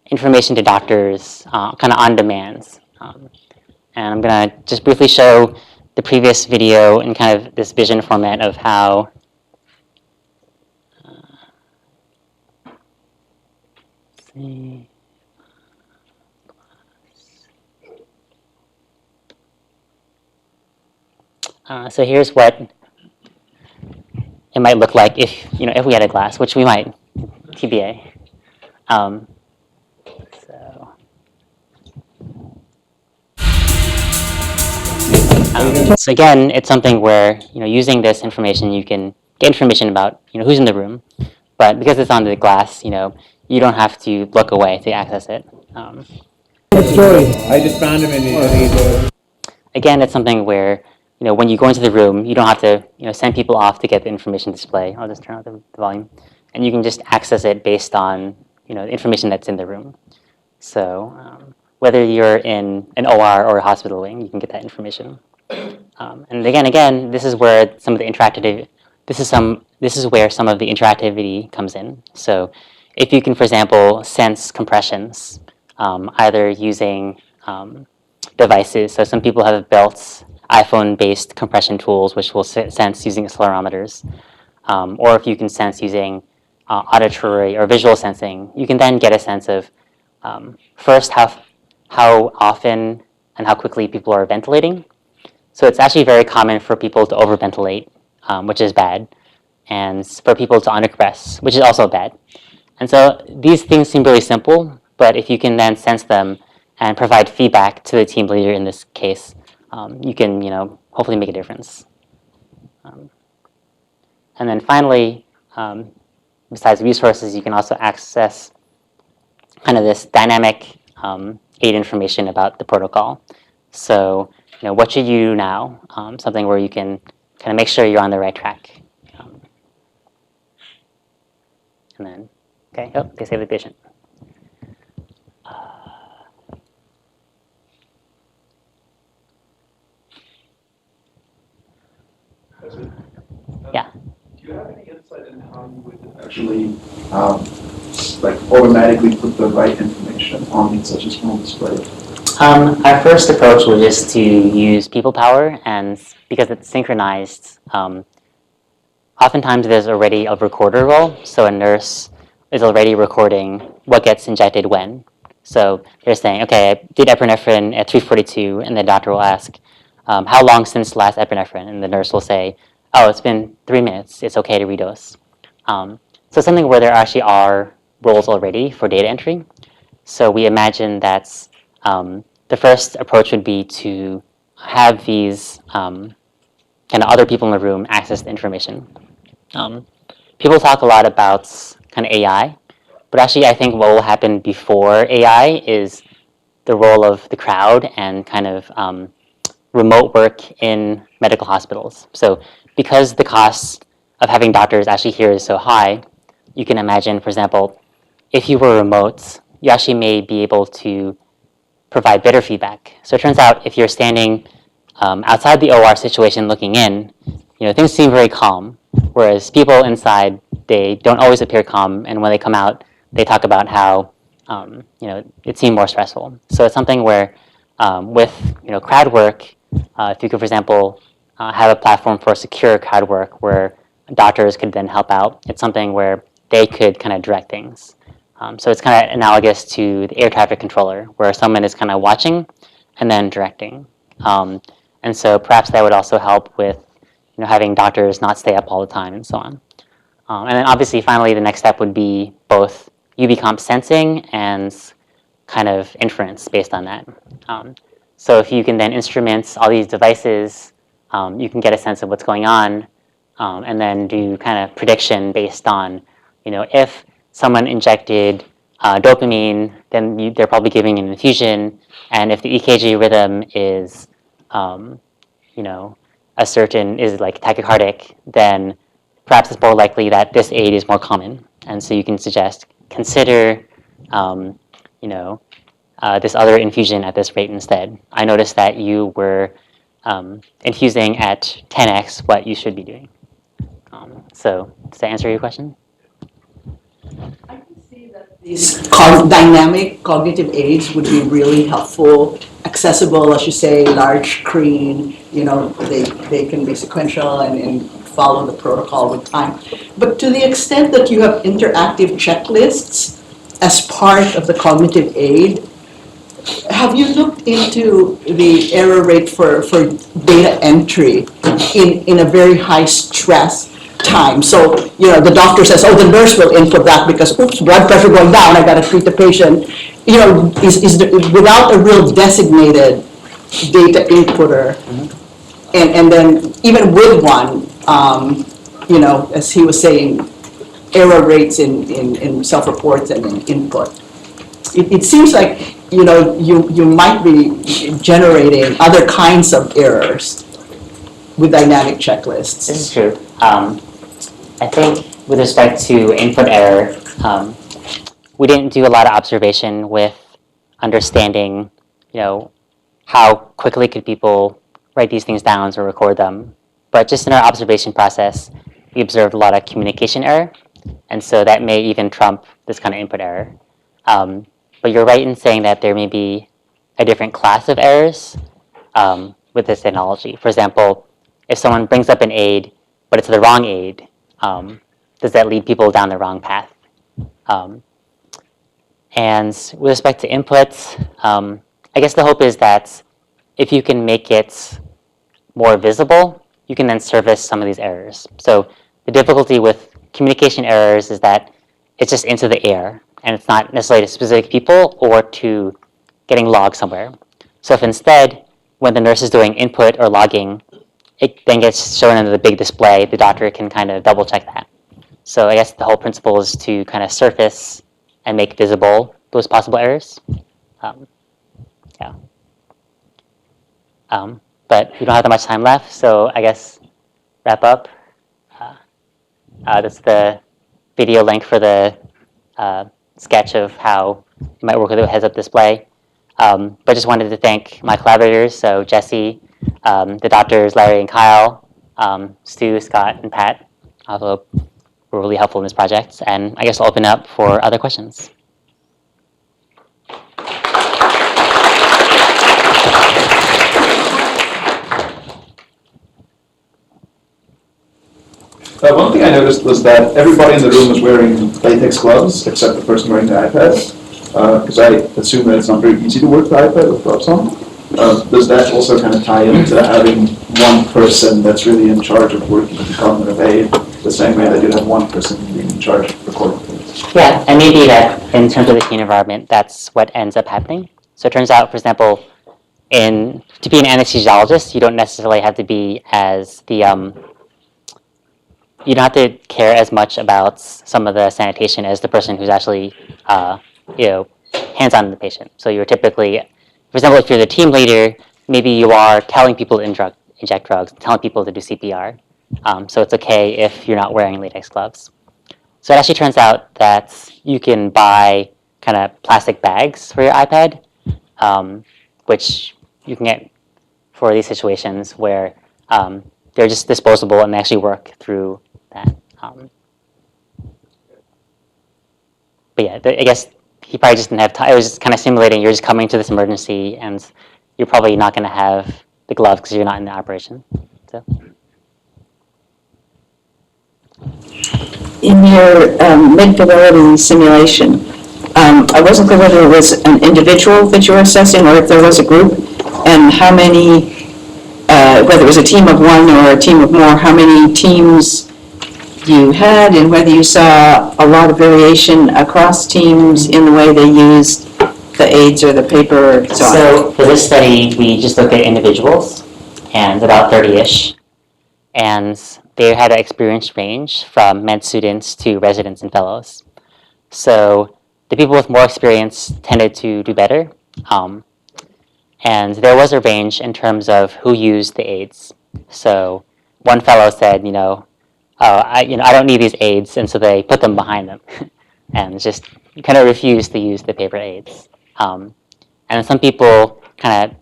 information to doctors kind of on demands? And I'm going to just briefly show the previous video in kind of this vision format of how let's see. So here's what it might look like if we had a glass, which we might, TBA. So again, it's something where using this information, you can get information about who's in the room, but because it's on the glass, you don't have to look away to access it. I just found him in Again, it's something where when you go into the room, you don't have to send people off to get the information display. I'll just turn out the volume, and you can just access it based on the information that's in the room. So whether you're in an OR or a hospital wing, you can get that information. And again, this is where some of the interactive. This is where some of the interactivity comes in. So if you can, for example, sense compressions, either using devices. So some people have built iPhone-based compression tools, which will sense using accelerometers. Or if you can sense using auditory or visual sensing, you can then get a sense of first how often and how quickly people are ventilating. So it's actually very common for people to overventilate, which is bad, and for people to undercompress, which is also bad. And so these things seem really simple, but if you can then sense them and provide feedback to the team leader in this case, you can hopefully make a difference. And then finally, besides resources, you can also access kind of this dynamic aid information about the protocol. So what should you do now? Something where you can kind of make sure you're on the right track. And then, okay, they save the patient. Yeah. Do you have any insight in how you would actually automatically put the right information on such a small display? Our first approach was just to use people power, and because it's synchronized, oftentimes there's already a recorder role, so a nurse is already recording what gets injected when. So they're saying, okay, I did epinephrine at 3:42, and the doctor will ask, how long since last epinephrine? And the nurse will say, oh, it's been 3 minutes, it's okay to redose. So something where there actually are roles already for data entry. So we imagine that's the the first approach would be to have these kind of other people in the room access the information. People talk a lot about kind of AI, but actually I think what will happen before AI is the role of the crowd and kind of remote work in medical hospitals. So because the cost of having doctors actually here is so high, you can imagine, for example, if you were remote, you actually may be able to provide better feedback. So it turns out if you're standing outside the OR situation looking in, things seem very calm, whereas people inside, they don't always appear calm, and when they come out, they talk about how it seemed more stressful. So it's something where with crowd work, if you could, for example, have a platform for secure crowd work where doctors could then help out, it's something where they could kind of direct things. So it's kind of analogous to the air traffic controller, where someone is kind of watching and then directing. And so perhaps that would also help with having doctors not stay up all the time and so on. And then obviously, finally, the next step would be both UV comp sensing and kind of inference based on that. So if you can then instrument all these devices, you can get a sense of what's going on, and then do kind of prediction based on, if someone injected dopamine, then they're probably giving an infusion, and if the EKG rhythm is, a certain is like tachycardic, then perhaps it's more likely that this aid is more common, and so you can suggest consider, this other infusion at this rate instead. I noticed that you were infusing at 10x what you should be doing. So does that answer your question? I can see that these dynamic cognitive aids would be really helpful, accessible, as you say, large screen, they can be sequential and follow the protocol with time. But to the extent that you have interactive checklists as part of the cognitive aid, have you looked into the error rate for data entry in a very high stress time? So, the doctor says, oh, the nurse will input that because, oops, blood pressure going down, I got to treat the patient. Without a real designated data inputter, and then even with one, as he was saying, error rates in self-reports and in input. It seems like you might be generating other kinds of errors with dynamic checklists. This is true. I think with respect to input error, we didn't do a lot of observation with understanding, how quickly could people write these things down or record them. But just in our observation process, we observed a lot of communication error, and so that may even trump this kind of input error. But you're right in saying that there may be a different class of errors with this technology. For example, if someone brings up an aid, but it's the wrong aid, does that lead people down the wrong path? And with respect to inputs, I guess the hope is that if you can make it more visible, you can then service some of these errors. So the difficulty with communication errors is that it's just into the air, and it's not necessarily to specific people or to getting logged somewhere. So if instead, when the nurse is doing input or logging, it then gets shown into the big display, the doctor can kind of double check that. So I guess the whole principle is to kind of surface and make visible those possible errors. But we don't have that much time left, so I guess wrap up. That's the video link for the sketch of how you might work with a heads-up display. But just wanted to thank my collaborators, so Jesse, the doctors Larry and Kyle, Stu, Scott, and Pat, although were really helpful in this project. And I guess I'll open up for other questions. One thing I noticed was that everybody in the room was wearing latex gloves except the person wearing the iPad, because I assume that it's not very easy to work the iPad with gloves on. Does that also kind of tie into having one person that's really in charge of working with the cognitive aid, the same way that you have one person being in charge of recording things? Yeah, and maybe that in terms of the team environment, that's what ends up happening. So it turns out, for example, to be an anesthesiologist, you don't necessarily have to be as you don't have to care as much about some of the sanitation as the person who's actually, hands-on in the patient. So you're typically, for example, if you're the team leader, maybe you are telling people to inject drugs, telling people to do CPR. So it's okay if you're not wearing latex gloves. So it actually turns out that you can buy kind of plastic bags for your iPad, which you can get for these situations where they're just disposable and they actually work through that. But yeah, I guess he probably just didn't have time. It was just kind of simulating. You're just coming to this emergency, and you're probably not going to have the gloves because you're not in the operation. So. In your mid-fidelity simulation, I wasn't clear whether it was an individual that you were assessing or if there was a group, and how many, whether it was a team of one or a team of more, how many teams you had, and whether you saw a lot of variation across teams in the way they used the aids or the paper and so on. So for this study, we just looked at individuals, and about 30-ish, and they had an experience range from med students to residents and fellows. So the people with more experience tended to do better, and there was a range in terms of who used the aids. So one fellow said, I don't need these aids, and so they put them behind them, and just kind of refused to use the paper aids. And some people kind of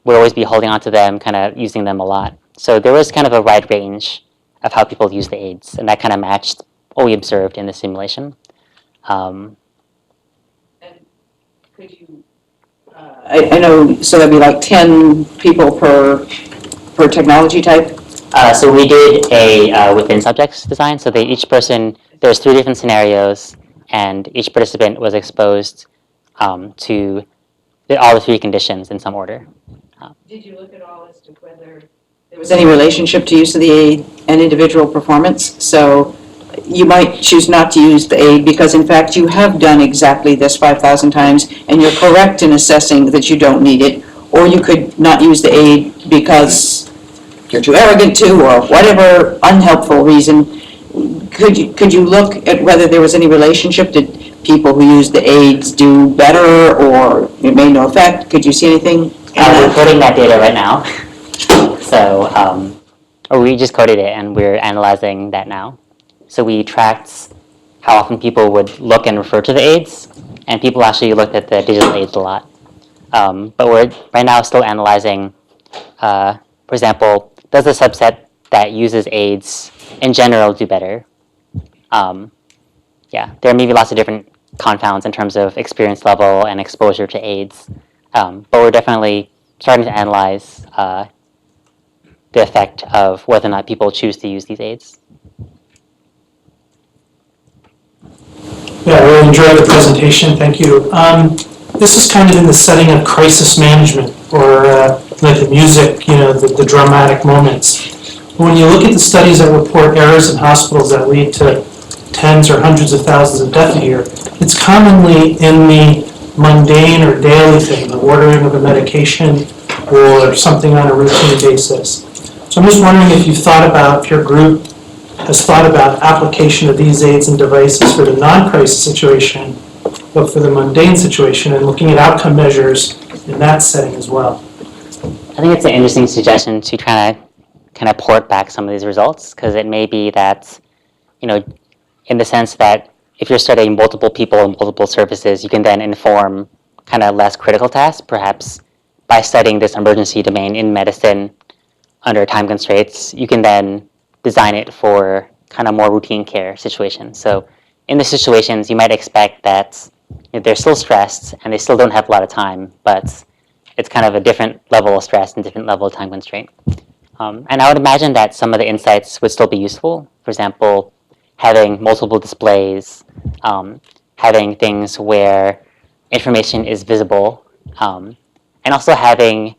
would always be holding on to them, kind of using them a lot. So there was kind of a wide range of how people use the aids, and that kind of matched what we observed in the simulation. And could you, I know, so that'd be like 10 people per technology type? So we did a within subjects design. So each person, there's 3 different scenarios, and each participant was exposed to all the 3 conditions in some order. Did you look at all as to whether there was any relationship to use of the aid and individual performance? So you might choose not to use the aid because in fact you have done exactly this 5,000 times and you're correct in assessing that you don't need it, or you could not use the aid because you're too arrogant to, or whatever unhelpful reason. Could you look at whether there was any relationship? Did people who use the aids do better, or it made no effect? Could you see anything? We're coding that data right now. So, or we just coded it and we're analyzing that now. So we tracked how often people would look and refer to the aids, and people actually looked at the digital aids a lot. But we're right now still analyzing, for example, does the subset that uses aids in general do better? There may be lots of different confounds in terms of experience level and exposure to aids, but we're definitely starting to analyze the effect of whether or not people choose to use these aids. Yeah, I really enjoyed the presentation, thank you. This is kind of in the setting of crisis management, or like the music, the dramatic moments. When you look at the studies that report errors in hospitals that lead to tens or hundreds of thousands of deaths a year, it's commonly in the mundane or daily thing, the ordering of a medication or something on a routine basis. So I'm just wondering if if your group has thought about application of these aids and devices for the non-crisis situation, but for the mundane situation, and looking at outcome measures in that setting as well. I think it's an interesting suggestion to try to kind of port back some of these results, because it may be that, in the sense that if you're studying multiple people and multiple services, you can then inform kind of less critical tasks, perhaps by studying this emergency domain in medicine under time constraints, you can then design it for kind of more routine care situations. So in the situations, you might expect that they're still stressed and they still don't have a lot of time, but it's kind of a different level of stress and different level of time constraint. And I would imagine that some of the insights would still be useful. For example, having multiple displays, having things where information is visible, and also having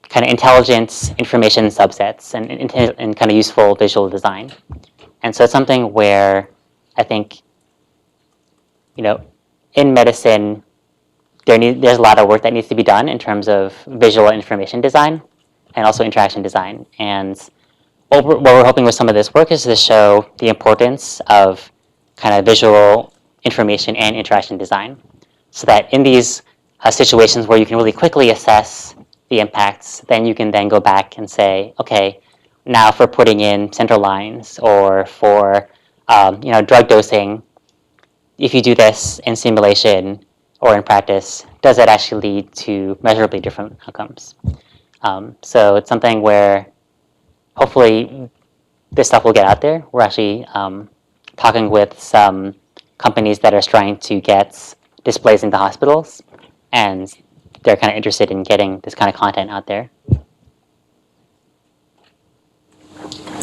kind of intelligent information subsets and kind of useful visual design. And so it's something where I think, in medicine, there's a lot of work that needs to be done in terms of visual information design and also interaction design. And what we're hoping with some of this work is to show the importance of kind of visual information and interaction design, so that in these situations where you can really quickly assess the impacts, then you can then go back and say, okay, now for putting in central lines or for drug dosing, if you do this in simulation or in practice, does that actually lead to measurably different outcomes? So it's something where hopefully this stuff will get out there. We're actually talking with some companies that are trying to get displays into hospitals, and they're kind of interested in getting this kind of content out there.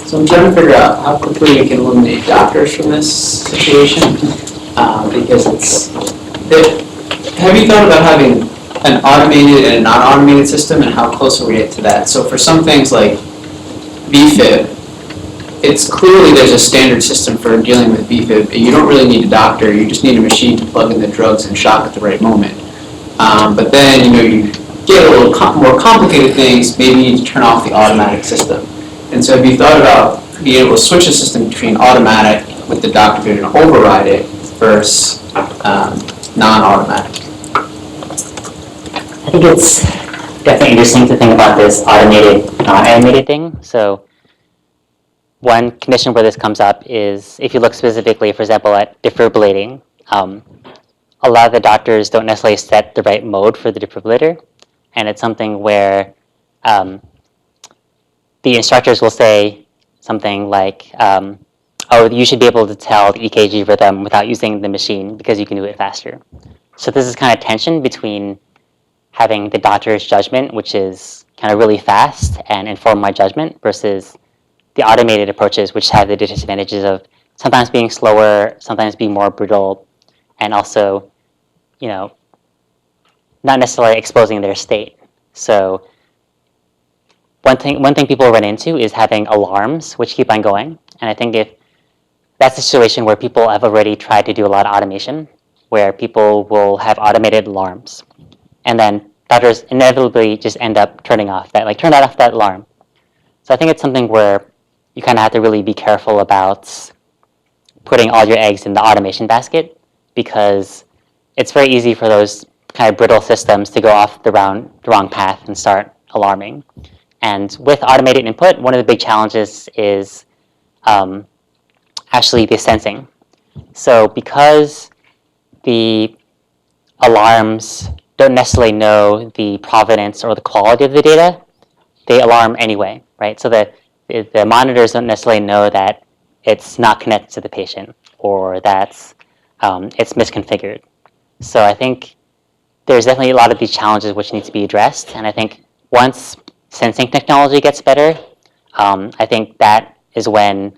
So I'm trying to figure out how quickly we can eliminate doctors from this situation, because have you thought about having an automated and a non-automated system, and how close are we to that? So for some things like BFib, it's clearly there's a standard system for dealing with BFib. You don't really need a doctor, you just need a machine to plug in the drugs and shock at the right moment. But then, you get a little more complicated things, maybe you need to turn off the automatic system. And so have you thought about being able to switch a system between automatic with the doctor being able to override it versus non-automatic? I think it's definitely interesting to think about this automated, non-animated thing. So one condition where this comes up is if you look specifically, for example, at defibrillating, a lot of the doctors don't necessarily set the right mode for the defibrillator, and it's something where the instructors will say something like, oh, you should be able to tell the EKG rhythm without using the machine because you can do it faster. So this is kind of tension between having the doctor's judgment, which is kind of really fast and inform my judgment, versus the automated approaches, which have the disadvantages of sometimes being slower, sometimes being more brittle, and also, not necessarily exposing their state. So one thing people run into is having alarms which keep on going. And I think if that's a situation where people have already tried to do a lot of automation, where people will have automated alarms, and then doctors inevitably just end up turning off turn off that alarm. So I think it's something where you kind of have to really be careful about putting all your eggs in the automation basket, because it's very easy for those kind of brittle systems to go off the wrong path and start alarming. And with automated input, one of the big challenges is actually the sensing. So because the alarms don't necessarily know the provenance or the quality of the data, they alarm anyway, right? So that the monitors don't necessarily know that it's not connected to the patient or that it's misconfigured. So I think there's definitely a lot of these challenges which need to be addressed. And I think once sensing technology gets better, I think that is when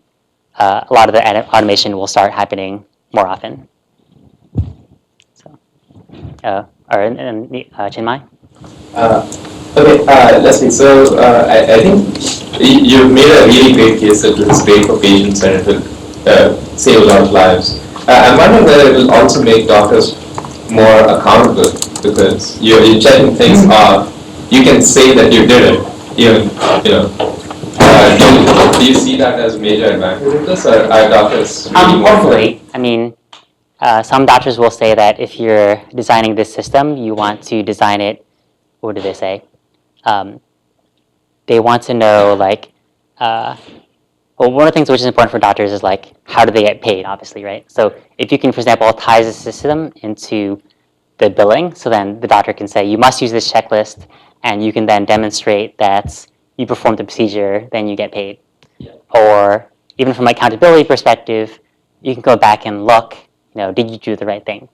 a lot of the automation will start happening more often. So, Chinmay? Okay, Leslie, so I think you made a really great case that it's great for patients and it will save a lot of lives. I'm wondering whether it will also make doctors more accountable, because you're checking things off. You can say that you did it, even, do you see that as a major advantage of this, or are doctors really more? Hopefully. I mean, some doctors will say that if you're designing this system, you want to design it, what do they say? They want to know, well, one of the things which is important for doctors is how do they get paid, obviously, right? So if you can, for example, tie the system into the billing, so then the doctor can say, you must use this checklist, and you can then demonstrate that you performed the procedure, then you get paid. Yeah. Or even from an accountability perspective, you can go back and look, did you do the right thing?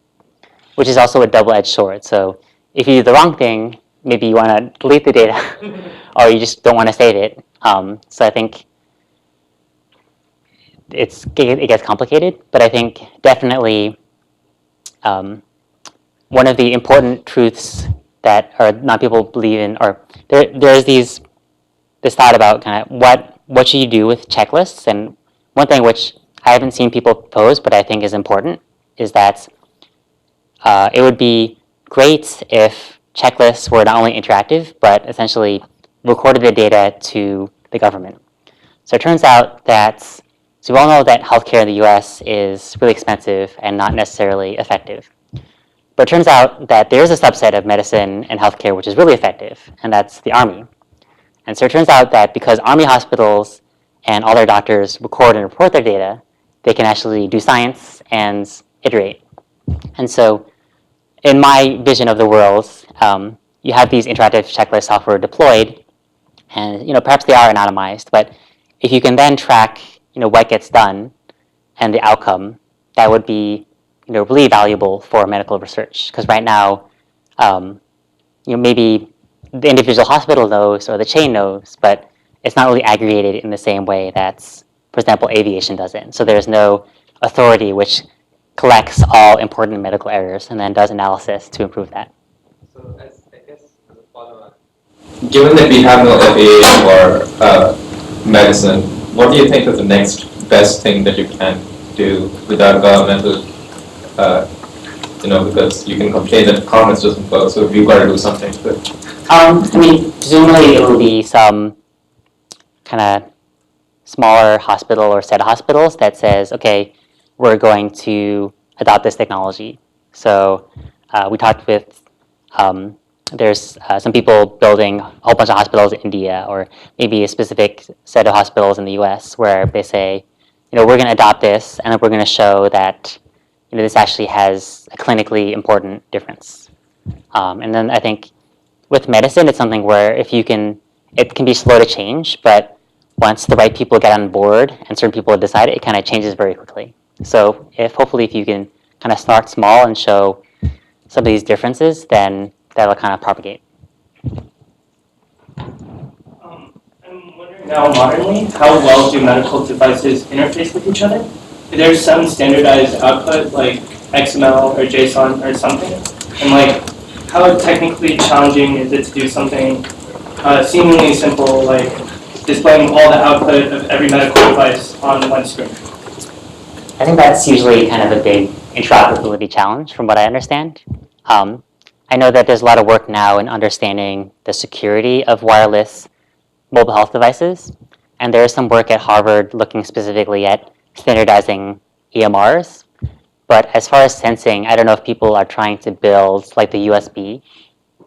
Which is also a double-edged sword. So if you do the wrong thing, maybe you want to delete the data, or you just don't want to save it. So I think it gets complicated, but I think definitely one of the important truths that not people believe in, or there's this thought about kind of what should you do with checklists, and one thing which I haven't seen people propose, but I think is important, is that it would be great if checklists were not only interactive, but essentially recorded the data to the government. So it turns out that, so we all know that healthcare in the US is really expensive and not necessarily effective. But it turns out that there is a subset of medicine and healthcare which is really effective, and that's the Army. And so it turns out that because Army hospitals and all their doctors record and report their data, they can actually do science and iterate. And so in my vision of the world, you have these interactive checklist software deployed, and perhaps they are anonymized, but if you can then track what gets done and the outcome, that would be really valuable for medical research. Because right now, maybe the individual hospital knows or the chain knows, but it's not really aggregated in the same way that's, for example, aviation does it. So there's no authority which collects all important medical errors and then does analysis to improve that. So I guess as a follow-up, given that we have no FAA for medicine, what do you think is the next best thing that you can do without governmental, because you can complain that commerce doesn't work, so we've got to do something to it. Presumably it will be some kind of smaller hospital or set of hospitals that says, okay, we're going to adopt this technology. So we talked with, there's some people building a whole bunch of hospitals in India, or maybe a specific set of hospitals in the US where they say, we're going to adopt this and then we're going to show that this actually has a clinically important difference. And then I think with medicine, it's something where it can be slow to change, but once the right people get on board and certain people decide it kind of changes very quickly. So hopefully if you can kind of start small and show some of these differences, then that'll kind of propagate. I'm wondering now, modernly, how well do medical devices interface with each other? There's some standardized output like XML or JSON or something, and how technically challenging is it to do something seemingly simple, like displaying all the output of every medical device on one screen? I think that's usually kind of a big interoperability challenge from what I understand. I know that there's a lot of work now in understanding the security of wireless mobile health devices, and there is some work at Harvard looking specifically at standardizing EMRs. But as far as sensing, I don't know if people are trying to build like the USB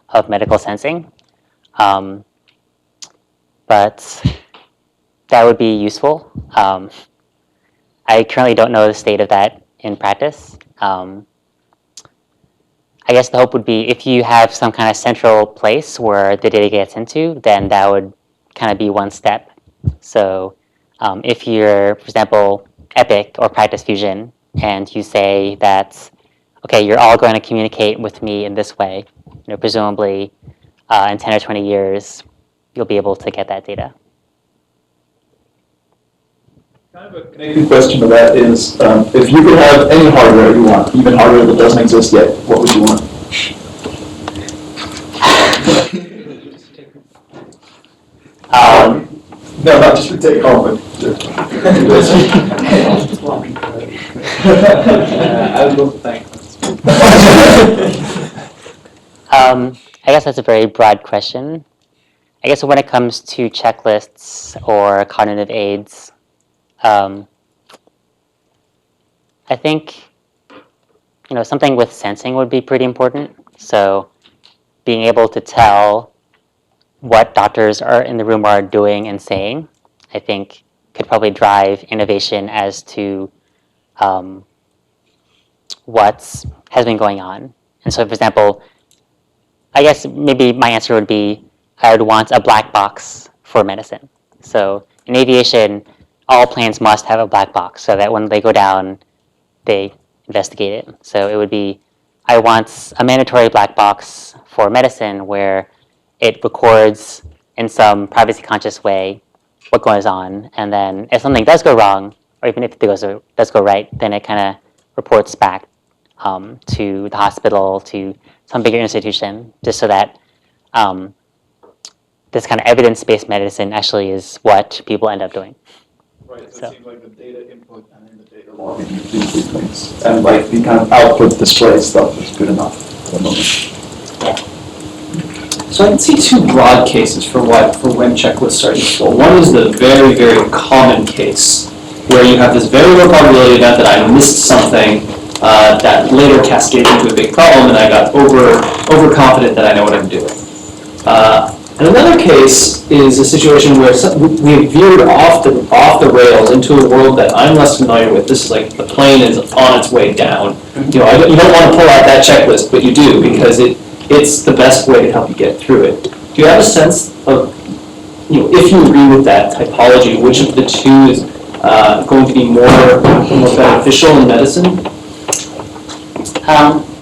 of medical sensing. But that would be useful. I currently don't know the state of that in practice. I guess the hope would be if you have some kind of central place where the data gets into, then that would kind of be one step. So if you're, for example, Epic or Practice Fusion, and you say that, okay, you're all going to communicate with me in this way, presumably in 10 or 20 years, you'll be able to get that data. Kind of a connected question to that is, if you could have any hardware you want, even hardware that doesn't exist yet, what would you want? No, not just to take home, but I would go for thank. I guess that's a very broad question. I guess when it comes to checklists or cognitive aids, I think something with sensing would be pretty important. So being able to tell what doctors are in the room are doing and saying, I think could probably drive innovation as to what has been going on. And so, for example, I guess maybe my answer would be I would want a black box for medicine. So in aviation, all planes must have a black box so that when they go down, they investigate it. So it would be, I want a mandatory black box for medicine where it records in some privacy conscious way what goes on. And then if something does go wrong, or even if it does go right, then it kind of reports back to the hospital, to some bigger institution, just so that this kind of evidence-based medicine actually is what people end up doing. right, so it seems like the data input and then the data logging, these two things, and like the kind of output display stuff is good enough. the moment. So I can see two broad cases for when checklists are useful. One is the very, very common case where you have this very low probability event that I missed something that later cascaded into a big problem, and I got overconfident that I know what I'm doing. And another case is a situation where we veered off the rails into a world that I'm less familiar with. This is like the plane is on its way down. You know, you don't want to pull out that checklist, but you do because it's the best way to help you get through it. Do you have a sense of, you know, if you agree with that typology, which of the two is going to be more beneficial in medicine?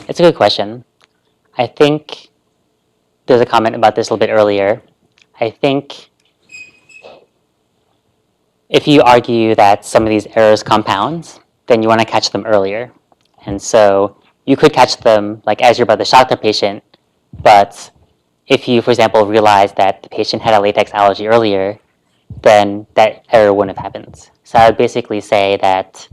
It's a good question. I think there's a comment about this a little bit earlier. I think if you argue that some of these errors compound, then you want to catch them earlier. And so you could catch them like as you're about to shock the patient, but if you, for example, realize that the patient had a latex allergy earlier, then that error wouldn't have happened. So I would basically say that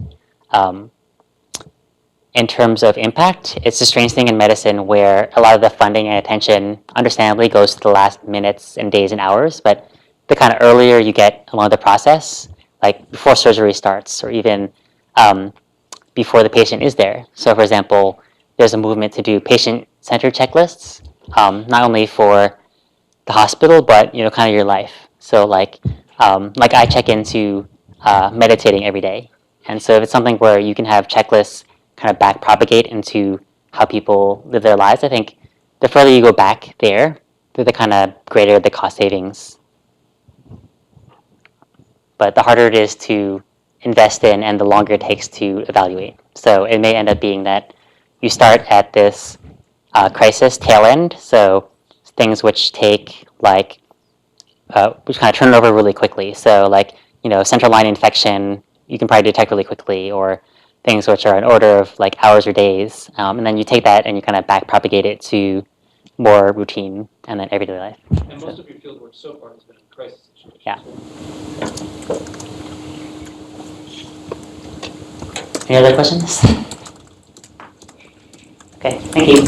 in terms of impact, it's a strange thing in medicine where a lot of the funding and attention understandably goes to the last minutes and days and hours, but the kind of earlier you get along the process, like before surgery starts or even before the patient is there. So for example, there's a movement to do patient-centered checklists, not only for the hospital, but you know, kind of your life. So like I check into meditating every day. And so if it's something where you can have checklists kind of back propagate into how people live their lives, I think the further you go back there, the kind of greater the cost savings. But the harder it is to invest in and the longer it takes to evaluate. So it may end up being that you start at this crisis tail end, so things which take like, which kind of turn over really quickly. So like, you know, central line infection, you can probably detect really quickly, or things which are an order of like hours or days. And then you take that and you kind of back propagate it to more routine and then everyday life. And most of your field work so far has been in crisis situations. Yeah. Any other questions? Okay, thank you.